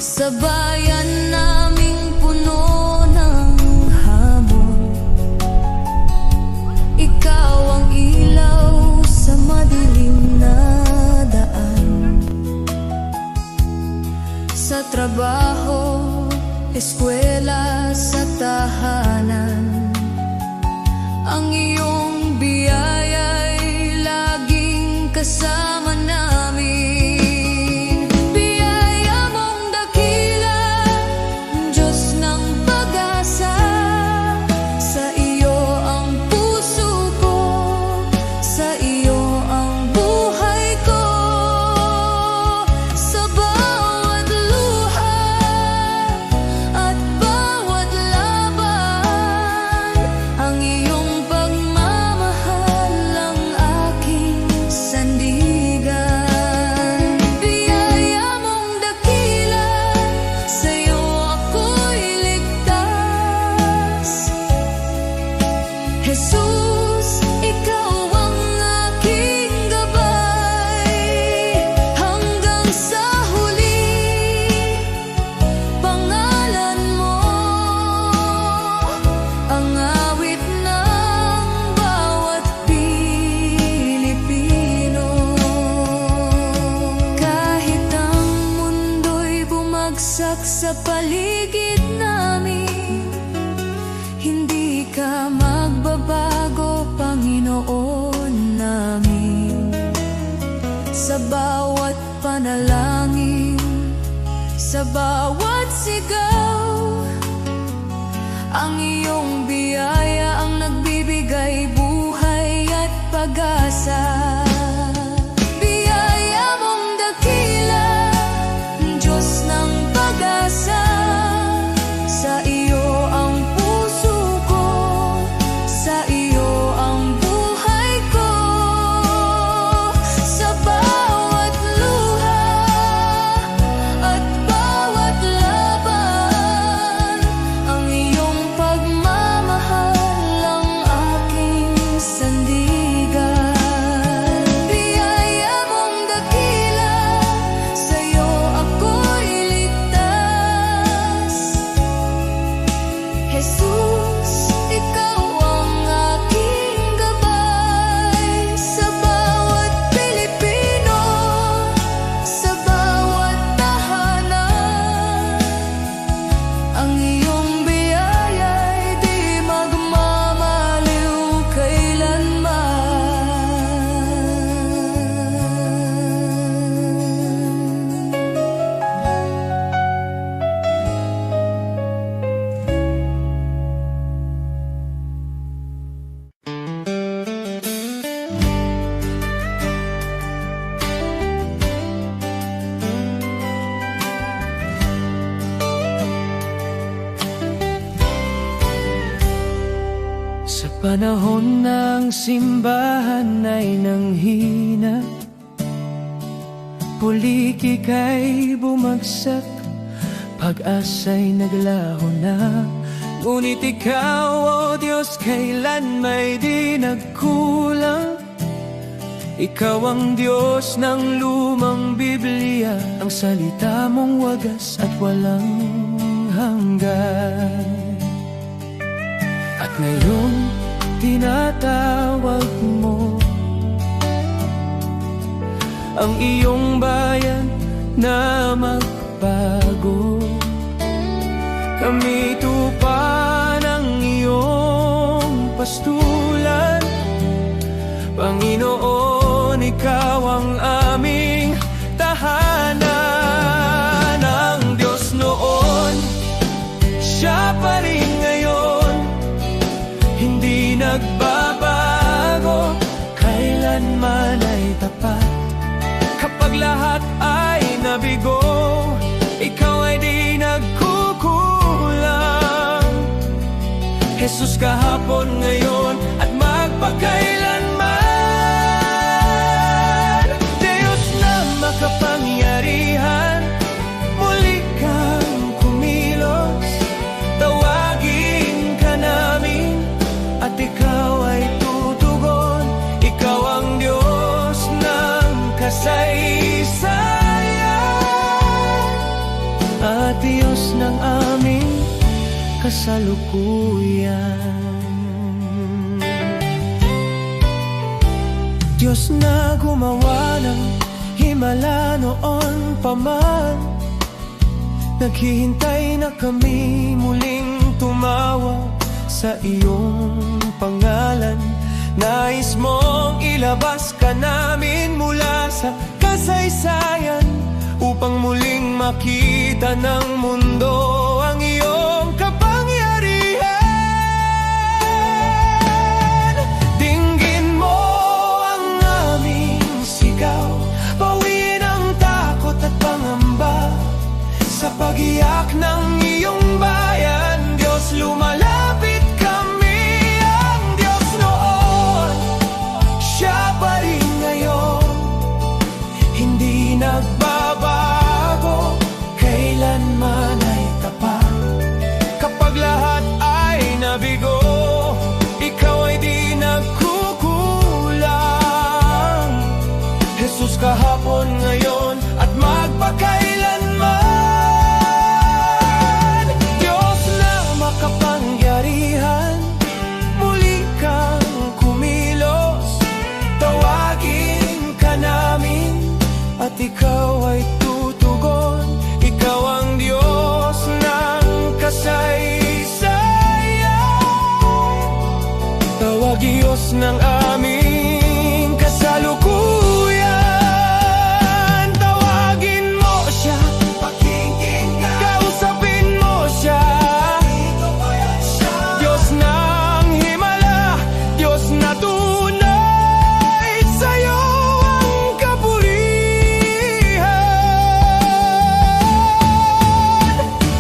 Sa bayan naming puno ng hamon, ikaw ang ilaw sa madilim na daan. Sa trabaho, eskwela, sa tahanan, ang iyong biyaya'y laging kasama namin. Biyaya mong dakila, Diyos ng pag-asa, sa iyo ang puso ko, sa iyo ang buhay ko. Sa bawat luha at bawat laban, ang iyong pagmamahal ang bumagsak sa paligid namin. Hindi ka magbabago, Panginoon namin. Sa bawat panalangin, sa bawat sigaw, ang iyong biyaya ang nagbibigay buhay at pag-asa. Biyaya mong dakila, Diyos ng pag-asa. Sa iyo ang puso ko, sa iyo ang buhay ko. Sa bawat luha at bawat laban, ang iyong pagmamahal ang aking sandigan. Biyaya mong dakila, sa iyo ako'y ligtas. Jesus, ikaw ang aking gabay. Sa bawat Pilipino, sa bawat tahanan, ang iyong biyaya'y di magmamaliw kailanman. Sa panahon ng simbahan ay nanghina, pulikika'y bumagsak, pag-asa'y naglaho na. Ngunit ikaw, O Diyos, kailan may di nagkulang. Ikaw ang Diyos ng lumang Biblia, ang salita mong wagas at walang hanggan. At ngayon, tinatawag mo ang iyong bayan na magbago. Kami tupa ng iyong pastulan, Panginoon, ikaw ang aming tahanan. Ang Diyos noon, Siya pa rin ngayon, hindi nagbabago, kailanman ay tapat. Kapag lahat ay nabigo, ikaw ay di nagkukulang. Jesus, kahapon, ngayon at magpakailanman. Diyos na makapangyarihan, muli kang kumilos. Tawagin ka namin at ikaw ay tutugon. Ikaw ang Diyos ng kasaysayan at Diyos ng aming kasalukuyan. Diyos na gumawa ng himala noon pa man, naghihintay na kami muling tumawag sa iyong pangalan. Nais mong ilabas ka namin mula sa kasaysayan, upang muling makita ng mundo ang iyong kapangyarihan. Dinggin mo ang aming sigaw, bawiin ang takot at pangamba. Sa pag-iyak ng iyong bayan, Diyos, lumalapit kami. Ang Diyos noon, Siya pa rin ngayon, hindi nagbabago, kailanman ay tapat. Kapag lahat ay nabigo, ikaw ay di nagkukulang. Jesus, kahapon, ngayon at magpakailanman. Diyos na makapangyarihan, Diyos ng aming kasalukuyan. Tawagin mo siya, Pakikinggan, kausapin mo siya. ito ko yan siya. Diyos ng himala, Diyos na tunay, sa'yo ang kapurihan.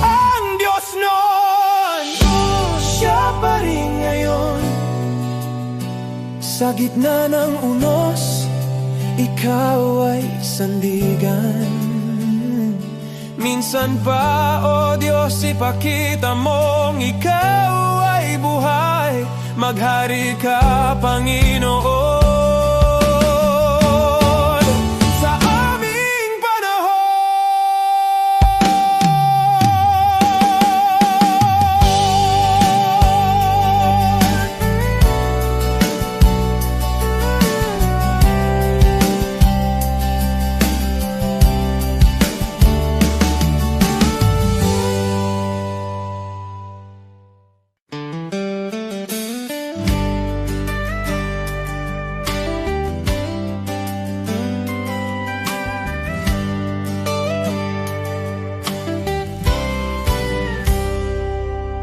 Ang Diyos noon, siya pa rin ngayon. Sa gitna ng unos, ikaw ay sandigan. Minsan pa, O Diyos, ipakita mong ikaw ay buhay. Maghari ka, Panginoon, sa aming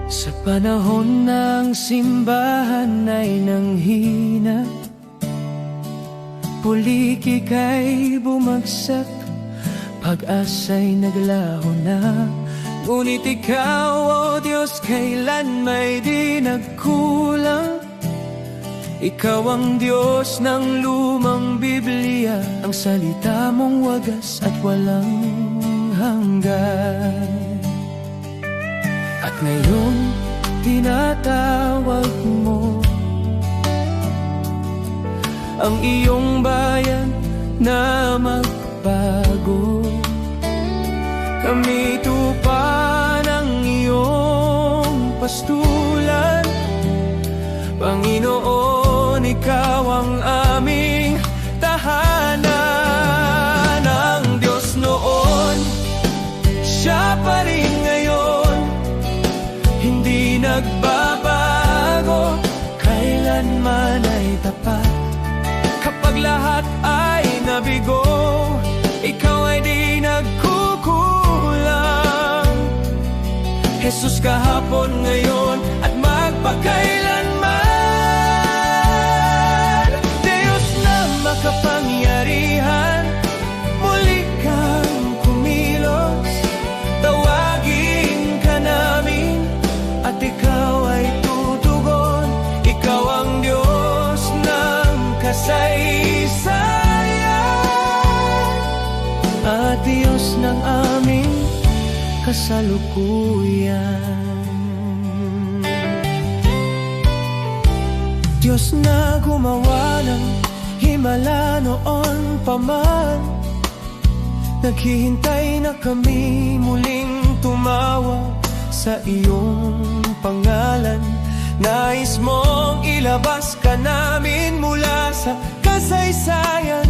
Sa panahon ng simbahan ay nanghina, pulikik ay bumagsak, pag-asa'y naglaho na. Ngunit ikaw, O Diyos, kailan may di nagkulang. Ikaw ang Diyos ng lumang Biblia, ang salita mong wagas at walang hanggan. At ngayon, tinatawag mo ang iyong bayan na magbago. Kami tupa ng iyong pastulan, Panginoon, ikaw ang aming tahanan. Ang Diyos noon, siya pa rin ngayon, hindi nagbabago, kailanman ay tapat. Kapag lahat ay nabigo, ikaw ay di nagkukulang. Jesus, kahapon, ngayon at magpakailanman. Diyos na makapangyarihan, muli kang kumilos. Tawagin ka namin at ikaw ay tutugon. Ikaw ang Diyos ng kasaysayan at Diyos ng aming kasalukuyan. Diyos na gumawa ng himala noon pa man, naghihintay na kami muling tumawag sa iyong pangalan. Nais mong ilabas ka namin mula sa kasaysayan,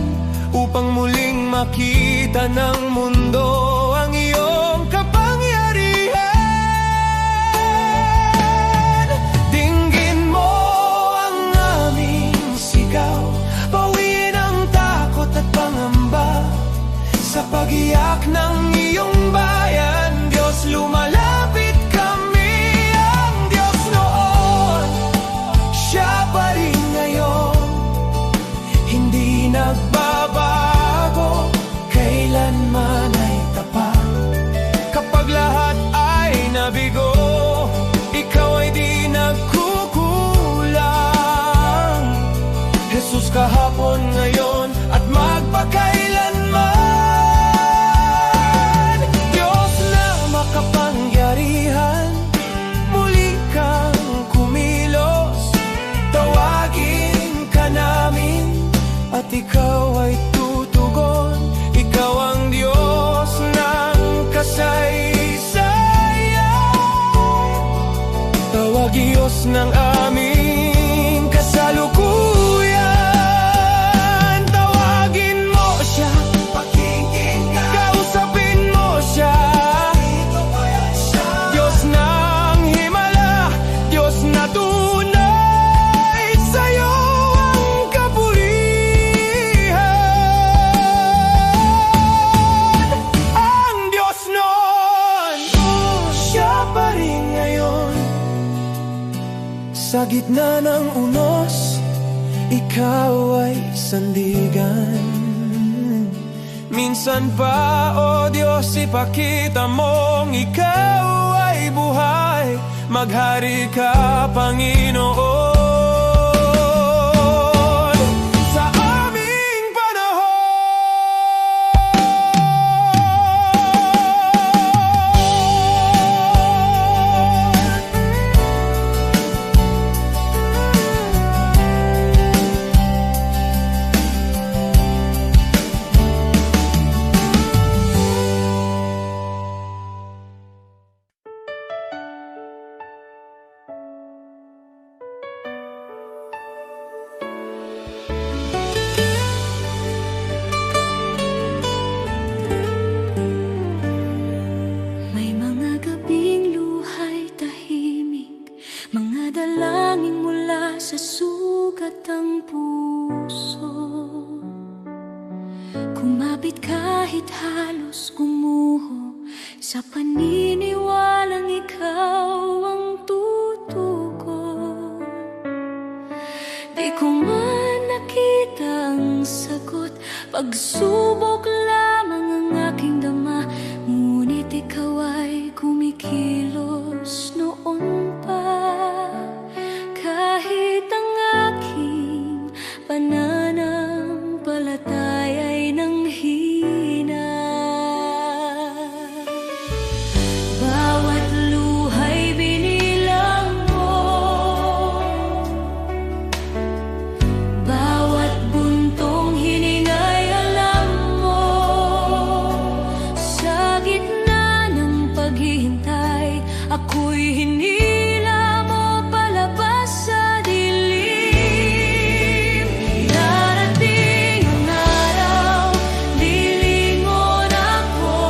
upang muling makita ng mundo ang iyong kapangyarihan. Dinggin mo ang aming sigaw, bawiin ang takot at pangamba. Sa pag-iyak ng iyong bayan, Diyos, lumalapit kami. Ang Diyos noon, siya pa rin ngayon, hindi nagbabago, kailanman ay tapat. Kapag lahat ay nabigo, ikaw ay di nagkukulang. Jesus, kahapon, ngayon at magpakailanman. Diyos na makapangyarihan, muli kang kumilos. Tawagin ka namin at ikaw ay tutugon. Ikaw ang Diyos ng kasaysayan, tawag Diyos ng aming kasalukuyan. Tawagin mo siya, Pakikinggan, kausapin mo siya. ito ko yan siya. Diyos ng himala, Diyos na tunay, sa'yo Sa gitna ng unos, ikaw ay sandigan. Minsan pa, O Diyos, ipakita mong ikaw ay buhay. Maghari ka, Panginoon, sa aming panahon. May mga gabing luhay tahimik, mga dalangin mula sa sugat ng puso. Kumapit kahit halos gumuho, sa paniniwalang ikaw ang tutugon. Di ko man nakita ang sagot, pagsubok lamang ang aking dama. Ngunit ikaw ay kumikilos noon pa, kahit ang aking pananampalataya ay nanghina. Bawat luhay binilang mo, bawat buntong hiningay alam mo. Sa gitna ng paghihintay, ako'y hinila mo palabas sa dilim. Darating ang araw, lilingon ako,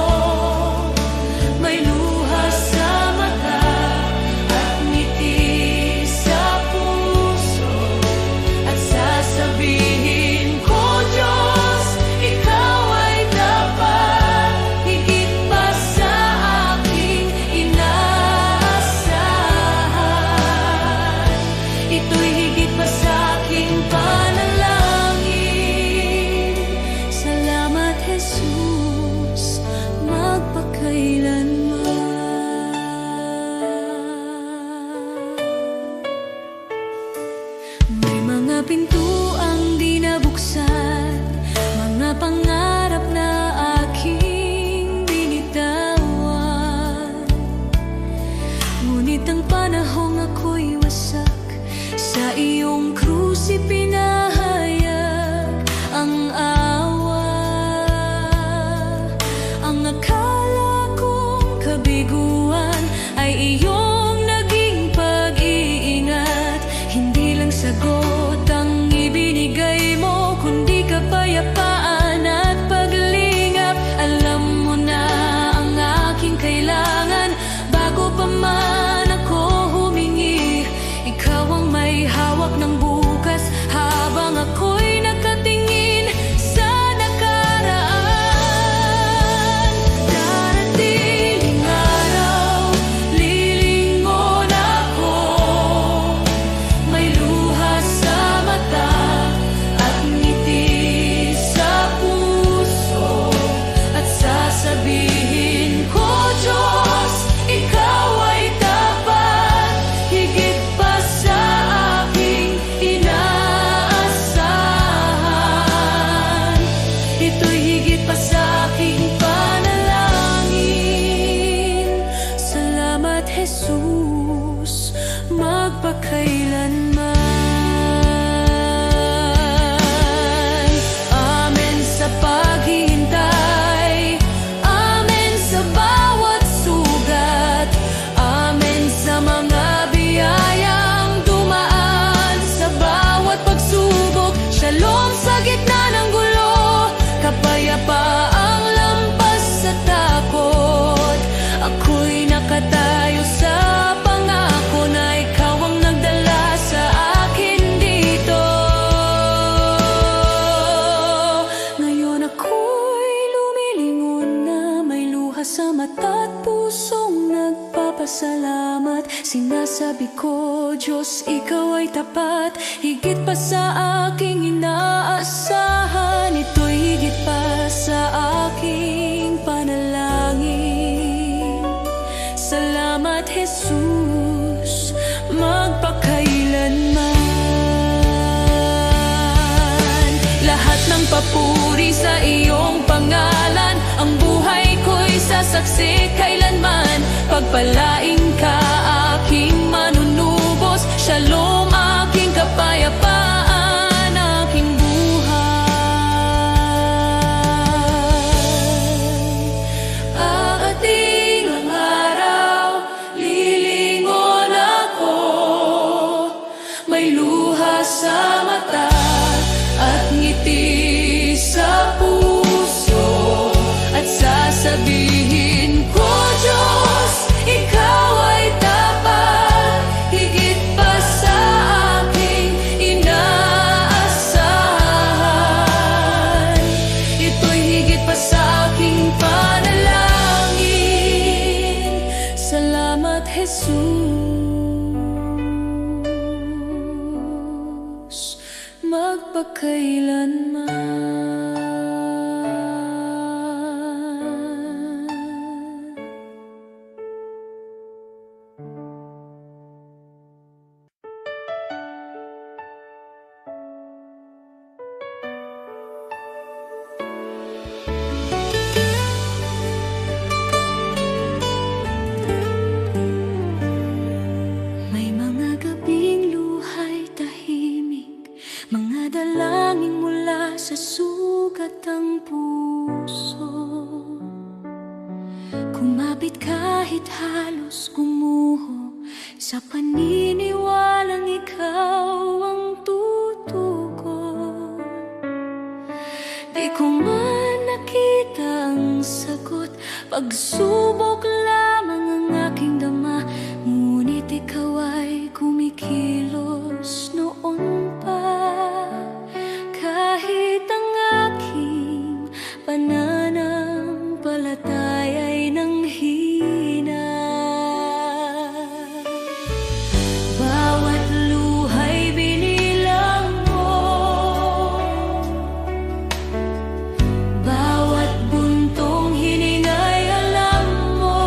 may luha sa mata at ngiti sa puso, at sasabihin ko, Diyos, ikaw ay dapat, higit pa sa aking inaasahan. Ito'y higit pa sa aking panalangin. Salamat, Jesus, magpakailanman. May mga pintuang di nabuksan, mga pangarap na aking binitawan. Ngunit ang panahong ako'y wasak, sa iyong krus ipinahayag ang awa. Ang akala kong kabiguan ay iyong naging pag-iingat. Hindi lang sagot ang ibinigay mo, kundi kapayapaan at paglingap. Alam mo na ang aking kailangan bago pa man ako humingi. Ikaw ang may hawak ng bukas habang ako'y nakatingin sa nagpapasalamat. Sinasabi ko, Diyos, Ikaw ay tapat, higit pa sa aking inaasahan. Ito'y higit pa sa aking panalangin. Salamat, Jesus, magpakailanman. Lahat ng papuri sa iyong pangalan, ang buhay ko'y sasaksi kailanman. Pagpalain ka, aking manunubos, Shalom, aking kapayapaan, aking buhay. Aating ang araw, lilingon ako, may luha sa mata at ngiti sa puso, at sasabihin ko, Diyos, Ikaw ay tapat, higit pa sa aking inaasahan. Ito'y higit pa sa aking panalangin. Salamat, Jesus, magpakailanman. May mga gabing luhay tahimik, mga dalangin mula sa sugat ang puso. Kumapit kahit halos gumuho, sa paniniwalang ikaw ang tutugon. Di ko man nakita ang sagot, pagsubok lamang ang aking dama, ngunit ikaw ay kumikilos noon pa. Kahit ang aking pananampalataya ay nanghina, bawat luha'y binilang mo, bawat buntong hininga'y alam mo.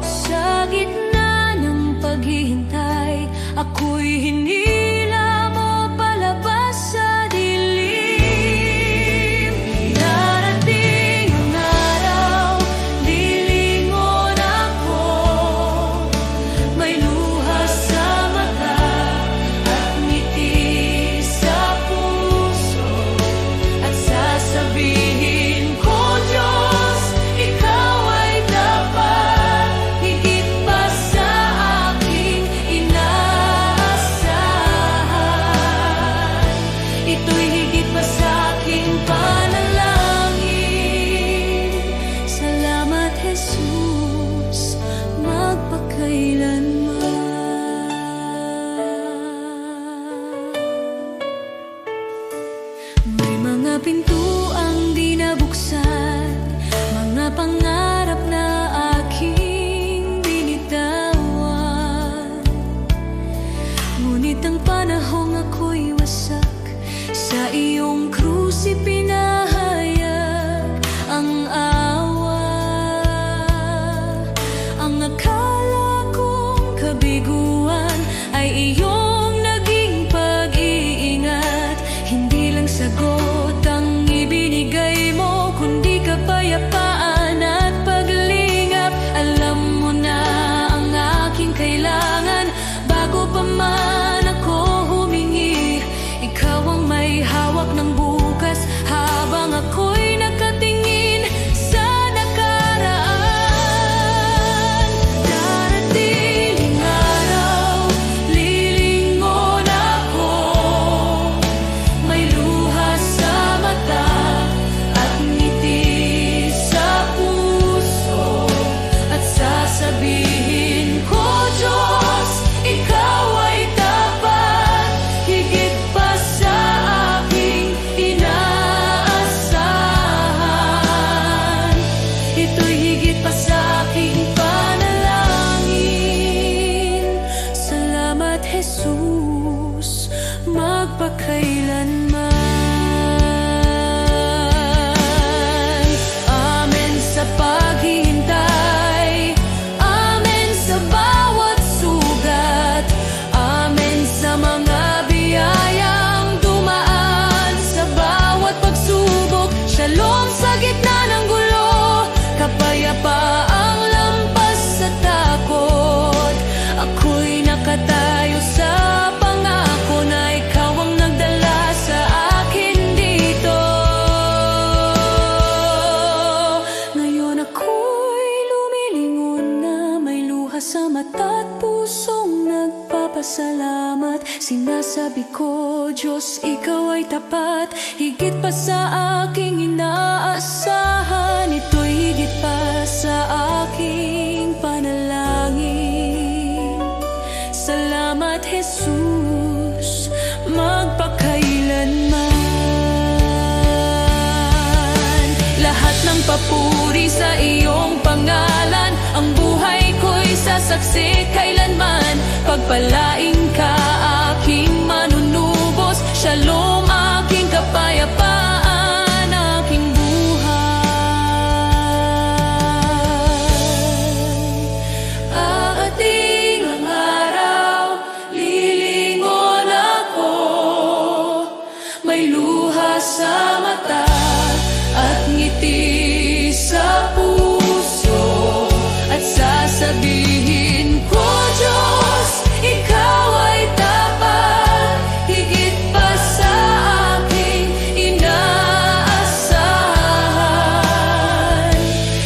Sa gitna ng paghihintay, ako'y hinila mo palabas sa dilim. Darating ang araw, lilingon ako, may luha sa mata at ngiti sa puso, at sasabihin ko, Diyos, Ikaw ay tapat, higit pa sa aking inaasahan. Ito'y higit pa sa aking panalangin. Salamat, Jesus, magpakailanman. May mga pintuang di nabuksan, mga pangarap na aking binitawan. Ngunit ang panahong ako'y wasak, sa iyong krus ipinahayag ang awa. Ang akala kong kabiguan ay iyong naging pag-iingat. Hindi lang sagot ang ibinigay mo, kundi kapayapaan at paglingap. Alam mo na ang aking kailangan bago pa man ako humingi. Ikaw ang may hawak ng bukas habang ako'y nakatingin sa nakaraan. Darating ang araw, lilingon ako, may luha sa mata at ngiti sa puso, at sasabihin ko, Diyos, Ikaw ay tapat, higit pa sa aking inaasahan. Ito'y higit pa sa aking panalangin. sa mata't pusong nagpapasalamat. Sinasabi ko, Diyos, Ikaw ay tapat, higit pa sa aking inaasahan. Ito'y higit pa sa aking panalangin. Salamat, Jesus, magpakailanman. Lahat ng papuri sa iyong pangalan, ang buhay ko'y sasaksi kailanman. Pagpalain ka, aking manunubos, Shalom, aking kapayapaan, aking buhay. Aating ang araw, lilingon ako, may luha sa mata at ngiti sa puso, at sasabihin ko, Diyos, Ikaw ay tapat, higit pa sa aking inaasahan.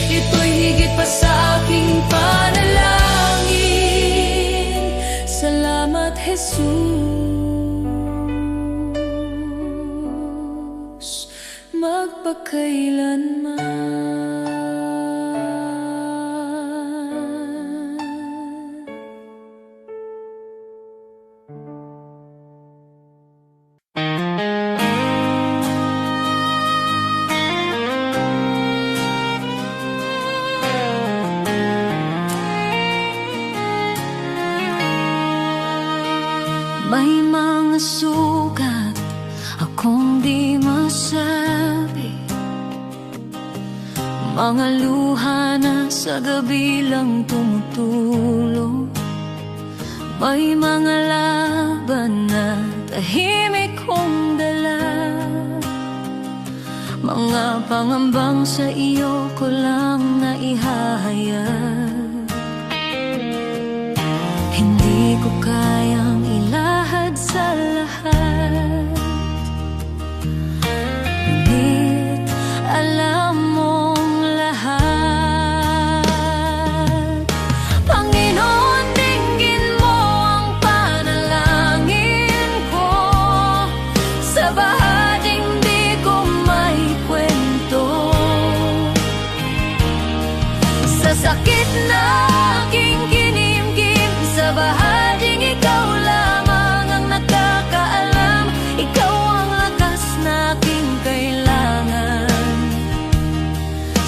Ito'y higit pa sa aking panalangin. Salamat, Jesus, magpakailanman. May mga sugat akong di masabi, mga luha na sa gabi lang tumutulong. May mga laban na tahimik kong dala, mga pangambang sa iyo ko lang naihahayag. Hindi ko kayang ilahad sa lahat, ngunit alam mong lahat. Panginoon, dinggin mo ang panalangin ko, sa bahaging di ko maikwento, sa sakit na aking kinimkim, sa bahaging ikaw lamang ang nakakaalam. Ikaw ang lakas na aking kailangan,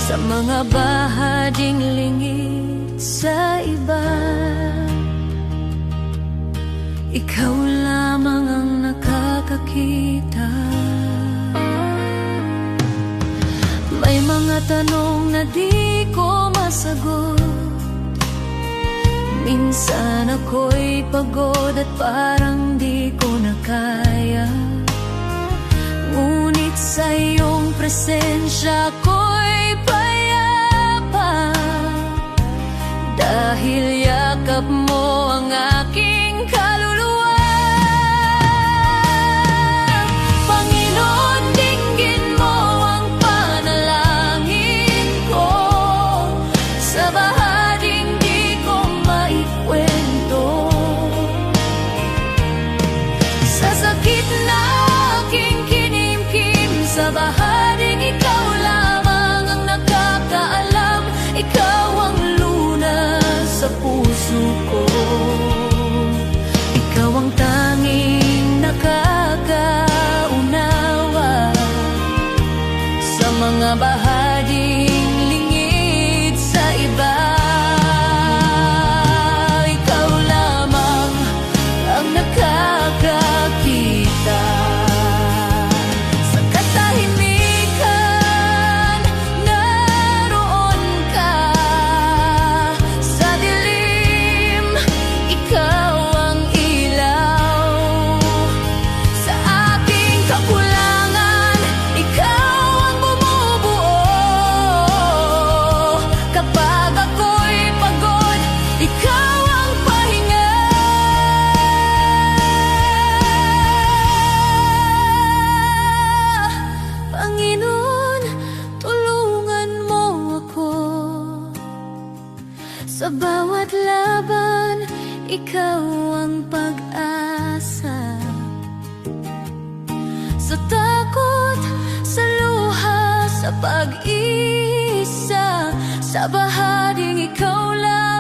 sa mga bahaging lingid sa iba. Ikaw lamang ang nakakakita. May mga tanong na di ko masagot, minsan ako'y pagod at parang di ko na kaya, ngunit sa iyong presensya ako'y payapa, dahil yakap mo ang aking kaluluwa. Panginoon, dinggin mo ang panalangin ko, sa bahaging di ko maikwento, sa sakit na aking kinimkim, sa bahaging ikaw lamang ang nakakaalam. Ikaw ang lunas sa puso ko, ikaw ang tanging nakakaunawa, sa mga bahaging lingid sa iba. Ikaw lamang ang nakakakita, sa katahimikan naroon ka, sa dilim Sa bawat laban, ikaw ang pag-asa. Sa takot, sa luha, sa pag-isa, sa bahaging ikaw lang